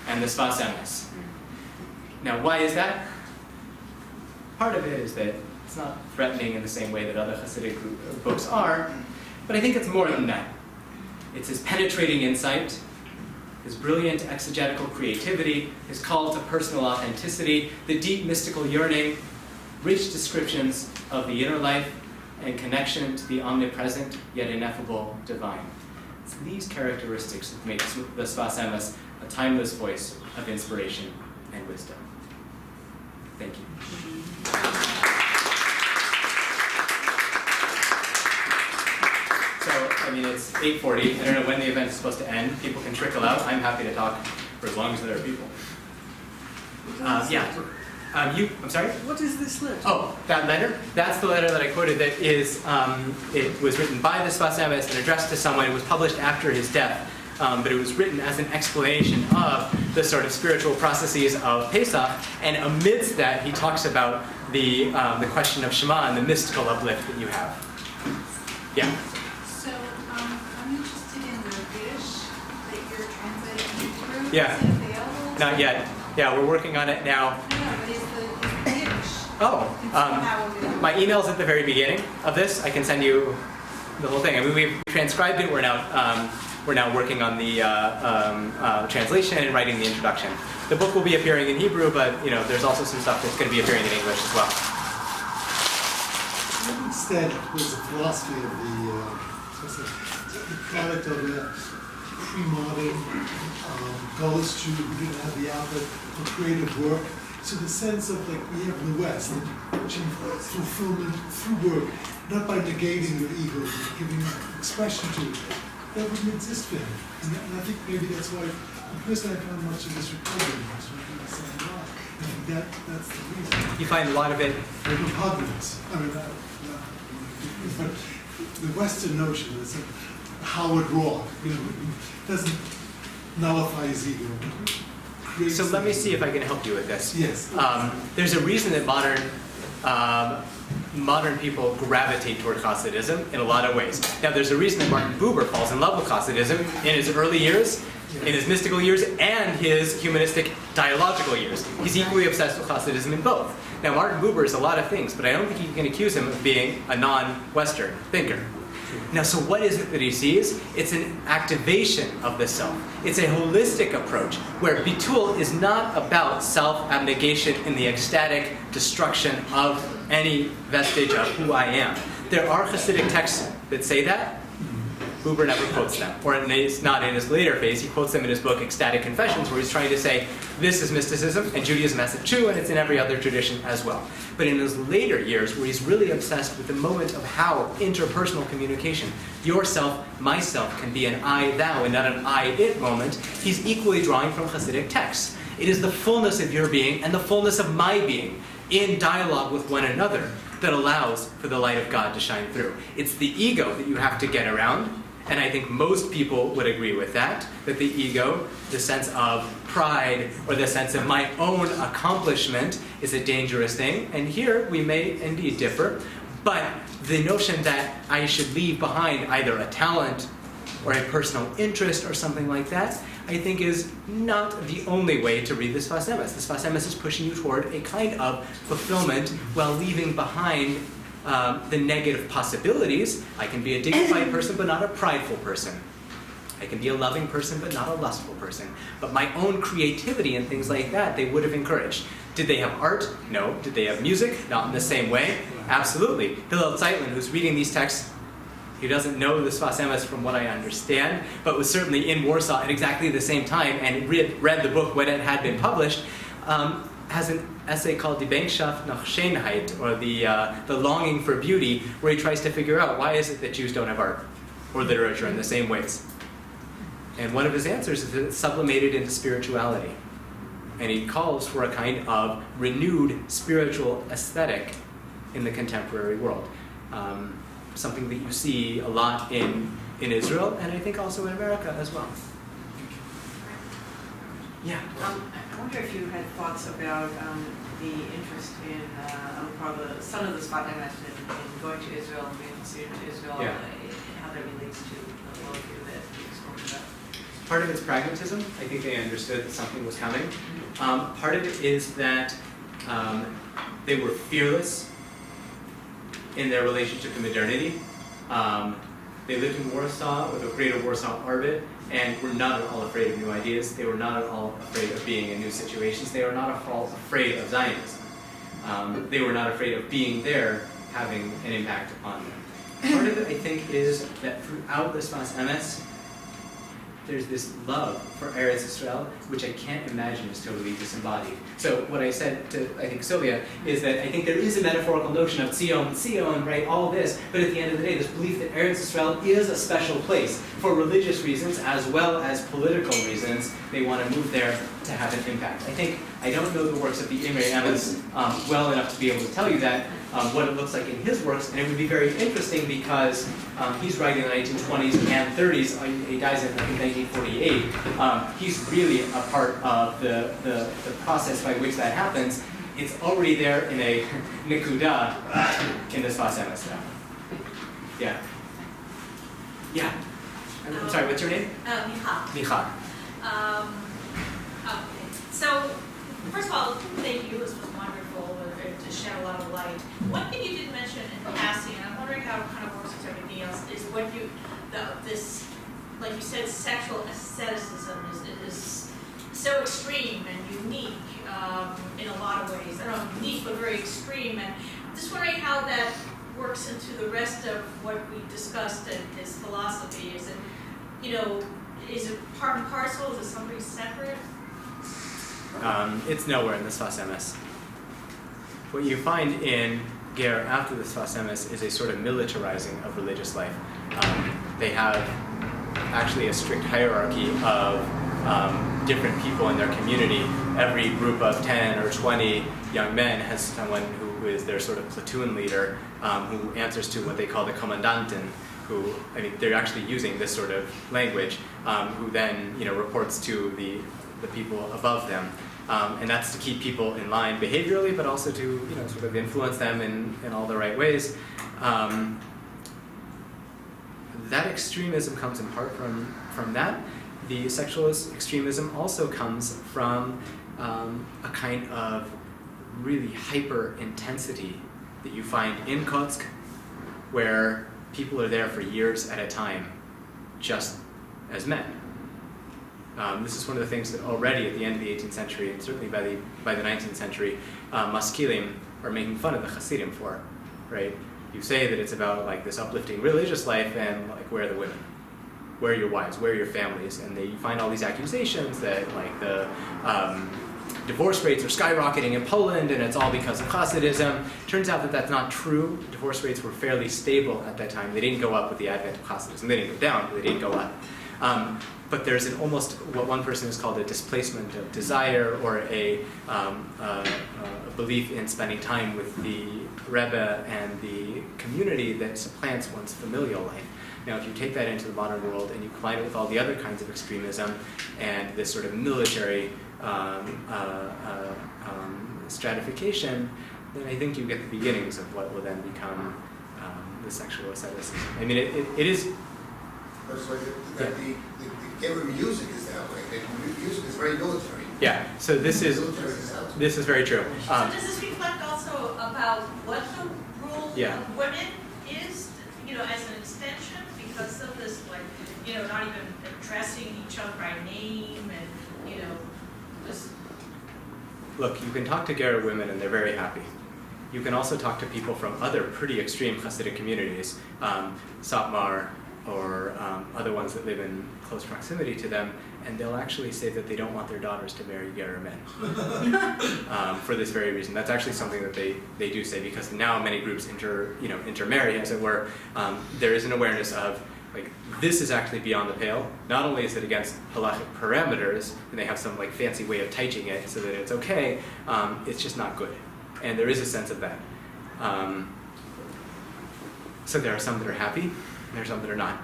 and the Sfat Emet. Now, why is that? Part of it is that it's not threatening in the same way that other Hasidic books are, but I think it's more than that. It's his penetrating insight, his brilliant exegetical creativity, his call to personal authenticity, the deep mystical yearning, rich descriptions of the inner life, and connection to the omnipresent yet ineffable divine. It's these characteristics that make the Sfat Emet a timeless voice of inspiration and wisdom. Thank you. It's 8:40. I don't know when the event is supposed to end. People can trickle out. I'm happy to talk for as long as there are people. I'm sorry? What is this letter? Oh, that letter? That's the letter that I quoted that is, it was written by the Sfat Emet and addressed to someone. It was published after his death, but it was written as an explanation of the sort of spiritual processes of Pesach, and amidst that he talks about the question of Shema and the mystical uplift that you have. Yeah? So, I'm interested in the Yiddish that you're translating into Hebrew. Yeah. Is it available? Not yet. Yeah, we're working on it now. No, but is the Yiddish? Oh, my email's at the very beginning of this. I can send you the whole thing. I mean, we've transcribed it. We're now working on the translation and writing the introduction. The book will be appearing in Hebrew, but there's also some stuff that's going to be appearing in English as well. Instead, it was the philosophy of the product of a pre-modern college student who didn't have the outlet for creative work. So the sense of like we have in the West, achieve fulfillment through work, not by negating your ego, but giving expression to it. That wouldn't exist for him. And I think maybe that's why, personally, I found much of this repugnant. I think that's the reason. You find a lot of it repugnance. I mean, but the Western notion is that Howard Roark, doesn't nullify his ego. So let me see if I can help you with this. Yes. There's a reason that modern people gravitate toward Hasidism in a lot of ways. Now, there's a reason that Martin Buber falls in love with Hasidism in his early years, in his mystical years, and his humanistic dialogical years. He's equally obsessed with Hasidism in both. Now, Martin Buber is a lot of things, but I don't think you can accuse him of being a non-Western thinker. Now, so what is it that he sees? It's an activation of the self. It's a holistic approach where Bitul is not about self-abnegation in the ecstatic destruction of any vestige of who I am. There are Hasidic texts that say that. Buber never quotes them, or it's not in his later phase. He quotes them in his book Ecstatic Confessions, where he's trying to say this is mysticism and Judaism has it too, and it's in every other tradition as well. But in his later years, where he's really obsessed with the moment of how interpersonal communication, yourself, myself, can be an I, thou, and not an I, it moment, he's equally drawing from Hasidic texts. It is the fullness of your being and the fullness of my being in dialogue with one another that allows for the light of God to shine through. It's the ego that you have to get around. And I think most people would agree with that the ego, the sense of pride, or the sense of my own accomplishment is a dangerous thing. And here we may indeed differ, but the notion that I should leave behind either a talent or a personal interest or something like that, I think is not the only way to read the Sfat Emet. The Sfat Emet is pushing you toward a kind of fulfillment while leaving behind the negative possibilities. I can be a dignified person, but not a prideful person. I can be a loving person, but not a lustful person. But my own creativity and things like that, they would have encouraged. Did they have art? No. Did they have music? Not in the same way. Absolutely. Hillel Zeitlin, who's reading these texts, he doesn't know the Sfat Emet from what I understand, but was certainly in Warsaw at exactly the same time and read the book when it had been published, has an essay called Die Bengschaft nach Schönheit, or the longing for beauty, where he tries to figure out why is it that Jews don't have art or literature in the same ways. And one of his answers is that it's sublimated into spirituality. And he calls for a kind of renewed spiritual aesthetic in the contemporary world. Something that you see a lot in Israel, and I think also in America as well. Yeah. I wonder if you had thoughts about the interest in the son of the Sfat Emet in going to Israel and being a student to Israel, and how that relates to the worldview that you spoke about. Part of it's pragmatism. I think they understood that something was coming. Part of it is that they were fearless in their relationship to modernity. They lived in Warsaw, with the greater Warsaw orbit, and were not at all afraid of new ideas. They were not at all afraid of being in new situations. They were not at all afraid of Zionism. They were not afraid of being there, having an impact on them. Part of it, I think, is that throughout the Sfat Emet, there's this love for Eretz Israel, which I can't imagine is totally disembodied. So what I said to, I think, Sylvia, is that I think there is a metaphorical notion of Zion, right, all this, but at the end of the day, this belief that Eretz Israel is a special place for religious reasons as well as political reasons. They want to move there to have an impact. I don't know the works of the Imre Emes well enough to be able to tell you that, what it looks like in his works, and it would be very interesting because he's writing in the 1920s and 30s. He dies in 1948. He's really a part of the process by which that happens. It's already there in a nekuda in the Sfat Emet stuff. Yeah. Yeah. I'm sorry, what's your name? Michal. So, first of all, thank you. This was wonderful to shed a lot of light. One thing you did mention in passing, and I'm wondering how it kind of works with everything else, is what this, like you said, sexual asceticism is so extreme and unique in a lot of ways. I don't know, unique, but very extreme. And I'm just wondering how that works into the rest of what we discussed in his philosophy. Is it, is it part and parcel? Is it something separate? It's nowhere in the Sfat Emet. What you find in Ger after the Sfat Emet is a sort of militarizing of religious life. They have actually a strict hierarchy of different people in their community. Every group of 10 or 20 young men has someone who is their sort of platoon leader, who answers to what they call the Kommandanten, who, they're actually using this sort of language, who then, reports to the people above them. And that's to keep people in line behaviorally, but also to, sort of influence them in all the right ways. That extremism comes in part from that. The sexual extremism also comes from a kind of really hyper intensity that you find in Kotsk, where people are there for years at a time, just as men. This is one of the things that already at the end of the 18th century, and certainly by the 19th century, Maskilim are making fun of the Chassidim for, right? You say that it's about like this uplifting religious life, and like, where are the women? Where are your wives? Where are your families? And you find all these accusations that like the divorce rates are skyrocketing in Poland, and it's all because of Hasidism. Turns out that that's not true. Divorce rates were fairly stable at that time. They didn't go up with the advent of Hasidism. They didn't go down, but they didn't go up. But there's an almost, what one person has called a displacement of desire, or a belief in spending time with the Rebbe and the community that supplants one's familial life. Now, if you take that into the modern world and you combine it with all the other kinds of extremism and this sort of military stratification, then I think you get the beginnings of what will then become the sexual asceticism. It is... The Hebrew music is that way. The music is very military. Yeah, so this is very true. So does this reflect also about what the rule Yeah. women is, as an extension because of this, like, not even addressing each other by name and, this. Look, you can talk to Ger women and they're very happy. You can also talk to people from other pretty extreme chassidic communities, Satmar or other ones that live in close proximity to them, and they'll actually say that they don't want their daughters to marry Ger men for this very reason. That's actually something that they do say, because now many groups intermarry, as it were. There is an awareness of, like, this is actually beyond the pale. Not only is it against halachic parameters, and they have some like fancy way of teaching it so that it's okay, it's just not good. And there is a sense of that. So there are some that are happy, and there are some that are not.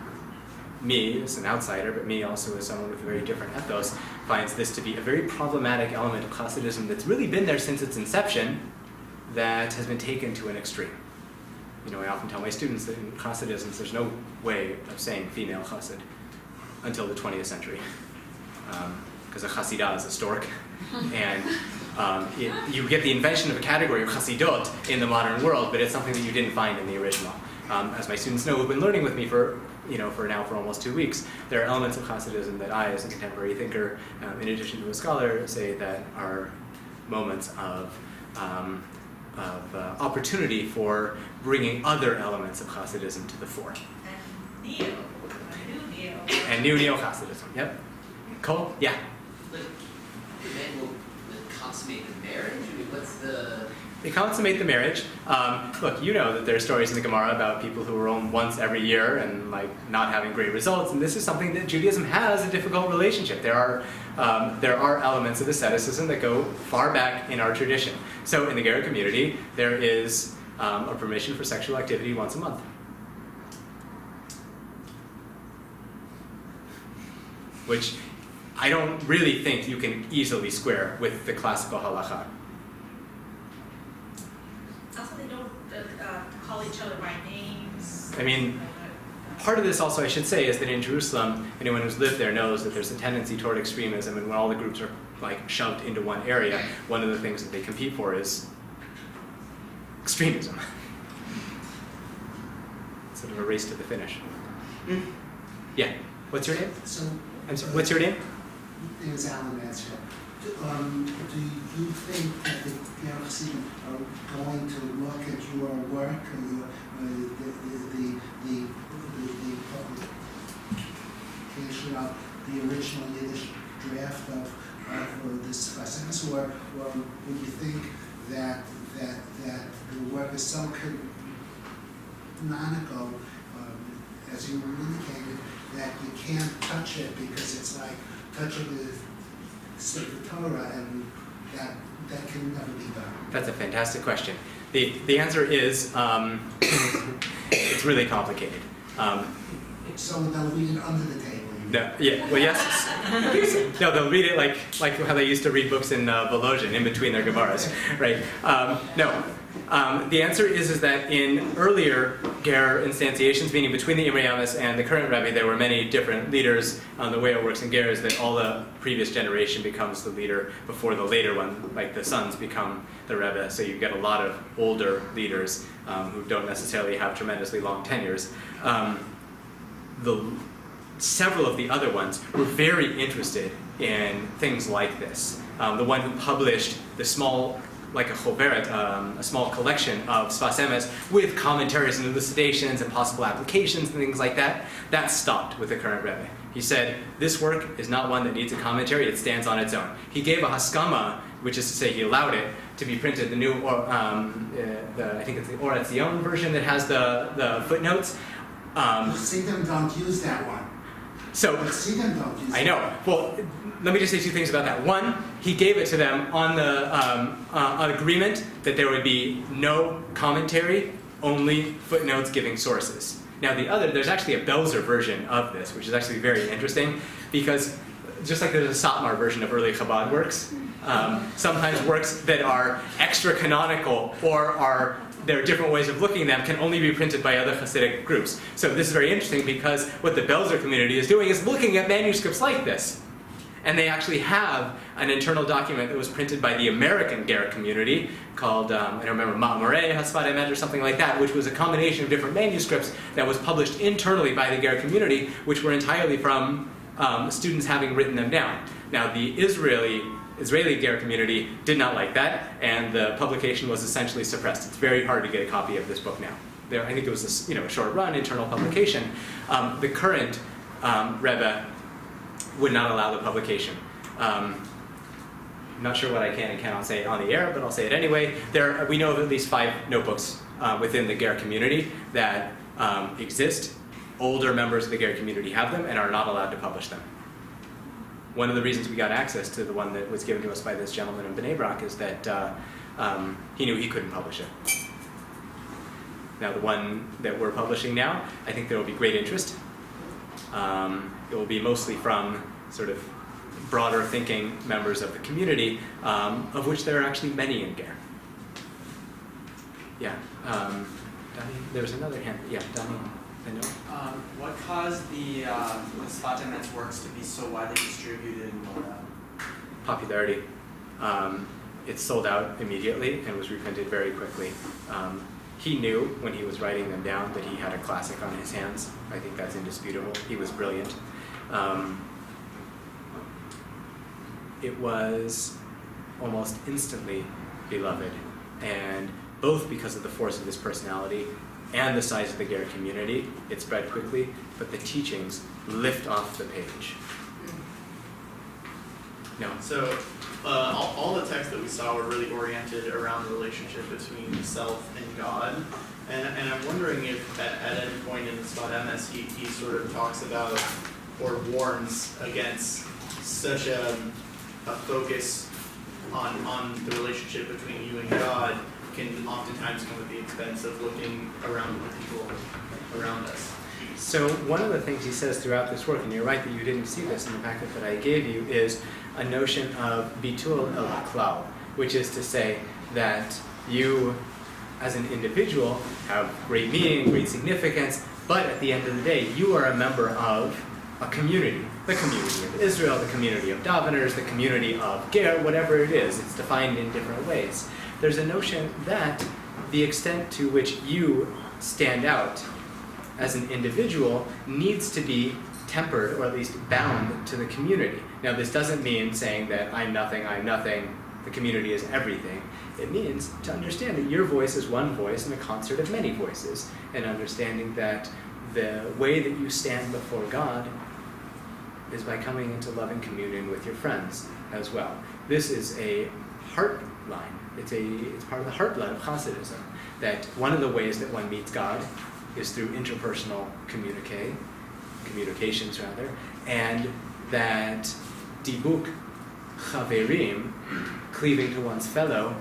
Me, as an outsider, but me also as someone with a very different ethos, finds this to be a very problematic element of Hasidism that's really been there since its inception, that has been taken to an extreme. I often tell my students that in Hasidism there's no way of saying female Chassid until the 20th century. Because a Chassidah is a stork. And you get the invention of a category of Chassidot in the modern world, but it's something that you didn't find in the original. As my students know who've been learning with me for almost 2 weeks, there are elements of Hasidism that I, as a contemporary thinker, in addition to a scholar, say that are moments of opportunity for bringing other elements of Hasidism to the fore. And new neo-Hasidism. Yep. Cole? Yeah. But men will consummate the marriage? I mean, what's the... They consummate the marriage. Look, you know that there are stories in the Gemara about people who roam once every year and not having great results, and this is something that Judaism has a difficult relationship. There are elements of asceticism that go far back in our tradition. So in the Ger community, there is a permission for sexual activity once a month. Which I don't really think you can easily square with the classical halacha. Also, they don't call each other by names. I mean, part of this also, I should say, is that in Jerusalem, anyone who's lived there knows that there's a tendency toward extremism, and when all the groups are shoved into one area, one of the things that they compete for is extremism. Sort of a race to the finish. Yeah. What's your name? I'm sorry, what's your name? It was Alan Mansfield. Do you think that the Chassidim are going to look at your work, the publication of the original Yiddish draft of this Sfat, or would you think that the work is so canonical, as you indicated, that you can't touch it because it's like touching the Torah, and that can never be done? That's a fantastic question. The answer is it's really complicated. So they'll read it under the table. No, yeah, well, yes. No, they'll read it like how they used to read books in Volozhin, in between their Gemaras, right? No. The answer is that in earlier Ger instantiations, meaning between the Imre Yamis and the current Rebbe, there were many different leaders. The way it works in Ger is that all the previous generation becomes the leader before the later one, like the sons become the Rebbe. So you get a lot of older leaders who don't necessarily have tremendously long tenures. Several of the other ones were very interested in things like this. The one who published the small, like a choveret, a small collection of Sfat Emet with commentaries and elucidations and possible applications and things like that, that stopped with the current Rebbe. He said, this work is not one that needs a commentary, it stands on its own. He gave a haskama, which is to say he allowed it to be printed, the new, I think it's the Or Etzion version that has the footnotes. Chassidim don't use that one. So, Chassidim don't use I know. Well, let me just say two things about that. One, he gave it to them on the agreement that there would be no commentary, only footnotes giving sources. Now the other, there's actually a Belzer version of this, which is actually very interesting, because just like there's a Satmar version of early Chabad works, sometimes works that are extra canonical or there are different ways of looking at them can only be printed by other Hasidic groups. So this is very interesting because what the Belzer community is doing is looking at manuscripts like this And they actually have an internal document that was printed by the American Ger community called, I don't remember, Ma'amorei Sfat Emet or something like that, which was a combination of different manuscripts that was published internally by the Ger community, which were entirely from students having written them down. Now, the Israeli Ger community did not like that, and the publication was essentially suppressed. It's very hard to get a copy of this book now. I think it was a short run internal publication. The current Rebbe would not allow the publication. I'm not sure what I can and cannot say on the air, but I'll say it anyway. We know of at least 5 notebooks within the Ger community that exist. Older members of the Ger community have them and are not allowed to publish them. One of the reasons we got access to the one that was given to us by this gentleman in Bnei Brak is that he knew he couldn't publish it. Now, the one that we're publishing now, I think there will be great interest. It will be mostly from sort of broader thinking members of the community, of which there are actually many in Ger. Yeah, Danny, there was another hand. Yeah, Danny, I know. What caused the Sfat Emet's works to be so widely distributed in Moab? Popularity. It sold out immediately and was reprinted very quickly. He knew when he was writing them down that he had a classic on his hands. I think that's indisputable. He was brilliant. It was almost instantly beloved, and both because of the force of his personality and the size of the Ger community, it spread quickly, but the teachings lift off the page. No. So all the texts that we saw were really oriented around the relationship between self and God. And I'm wondering if at any point in the Sfat Emet he sort of talks about or warns against such a focus on the relationship between you and God can oftentimes come at the expense of looking around the people around us. So one of the things he says throughout this work, and you're right that you didn't see this in the packet that I gave you, is a notion of bitul el klal, which is to say that you, as an individual, have great meaning, great significance, but at the end of the day, you are a member of a community. The community of Israel, the community of daveners, the community of Ger, whatever it is. It's defined in different ways. There's a notion that the extent to which you stand out as an individual needs to be tempered, or at least bound to the community. Now, this doesn't mean saying that I'm nothing, the community is everything. It means to understand that your voice is one voice in a concert of many voices, and understanding that the way that you stand before God is by coming into loving communion with your friends as well. This is a heart line. It's part of the heartblood of Hasidism, that one of the ways that one meets God is through interpersonal communications, and that dibuk chaverim, cleaving to one's fellow,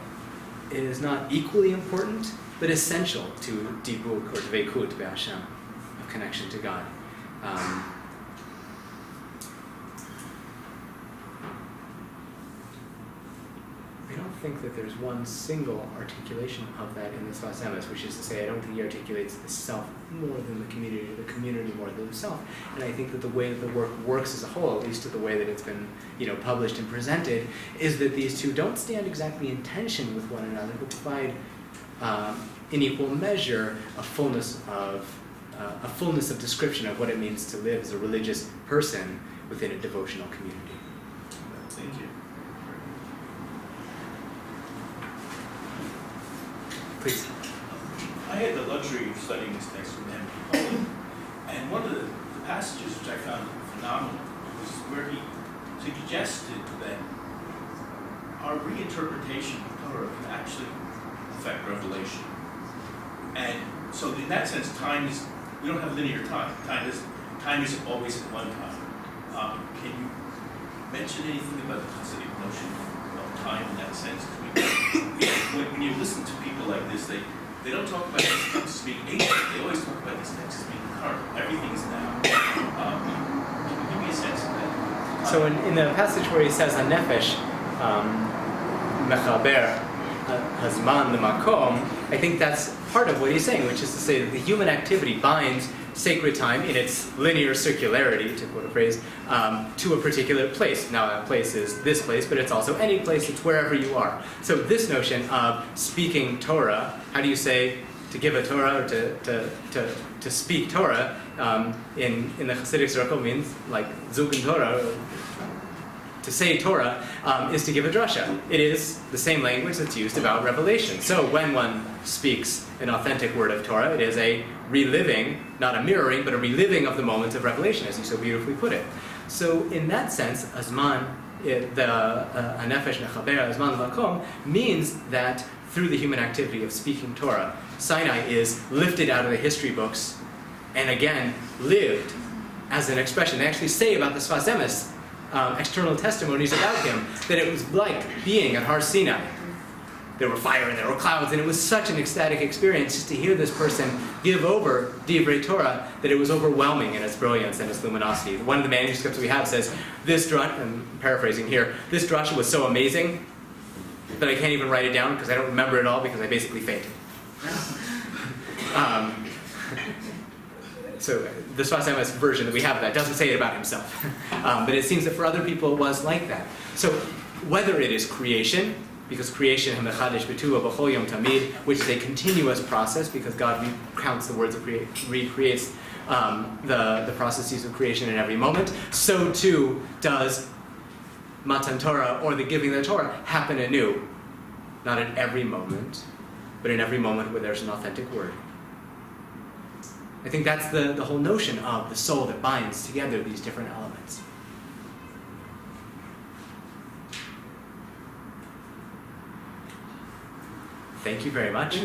is not equally important, but essential to dibuk or dveikut be'Hashem, a connection to God. I don't think that there's one single articulation of that in the Sfat Emet, which is to say, I don't think he articulates the self more than the community more than the self. And I think that the way that the work works as a whole, at least to the way that it's been, published and presented, is that these two don't stand exactly in tension with one another, but provide, in equal measure, a fullness of description of what it means to live as a religious person within a devotional community. Thank you. Please. I had the luxury of studying this text from him, and one of the passages which I found phenomenal was where he suggested that our reinterpretation of Torah can actually affect revelation. And so in that sense, we don't have linear time. Time isn't always at one time. Can you mention anything about the chassidic notion of time in that sense? When you listen to people like this, they don't talk about this text as being ancient. They always talk about this text as being current. Everything is now. Can you give me a sense of that? So in the passage where he says "Hanefesh mechaber hazman lemakom," I think that's part of what he's saying, which is to say that the human activity binds sacred time in its linear circularity, to quote a phrase, to a particular place. Now that place is this place, but it's also any place, it's wherever you are. So this notion of speaking Torah, how do you say to give a Torah or to speak Torah in the chassidic circle means like zugen Torah, to say Torah is to give a drasha. It is the same language that's used about revelation. So when one speaks an authentic word of Torah, it is a reliving, not a mirroring, but a reliving of the moments of revelation, as you so beautifully put it. So in that sense, azman, hanefesh nechaber, azman lakom, means that through the human activity of speaking Torah, Sinai is lifted out of the history books and again lived as an expression. They actually say about the Sfat Emet, external testimonies about him, that it was like being at Har Sinai. There were fire and there were clouds, and it was such an ecstatic experience just to hear this person give over Divrei Torah that it was overwhelming in its brilliance and its luminosity. One of the manuscripts we have says, this drasha, I'm paraphrasing here, this drasha was so amazing that I can't even write it down because I don't remember it all because I basically fainted. So the Sfat Emet's version that we have of that doesn't say it about himself. But it seems that for other people it was like that. So whether it is creation, because creation, which is a continuous process because God recounts the words of recreates the processes of creation in every moment, so too does Matan Torah, or the giving of the Torah, happen anew. Not in every moment, but in every moment where there's an authentic word. I think that's the whole notion of the soul that binds together these different elements. Thank you very much.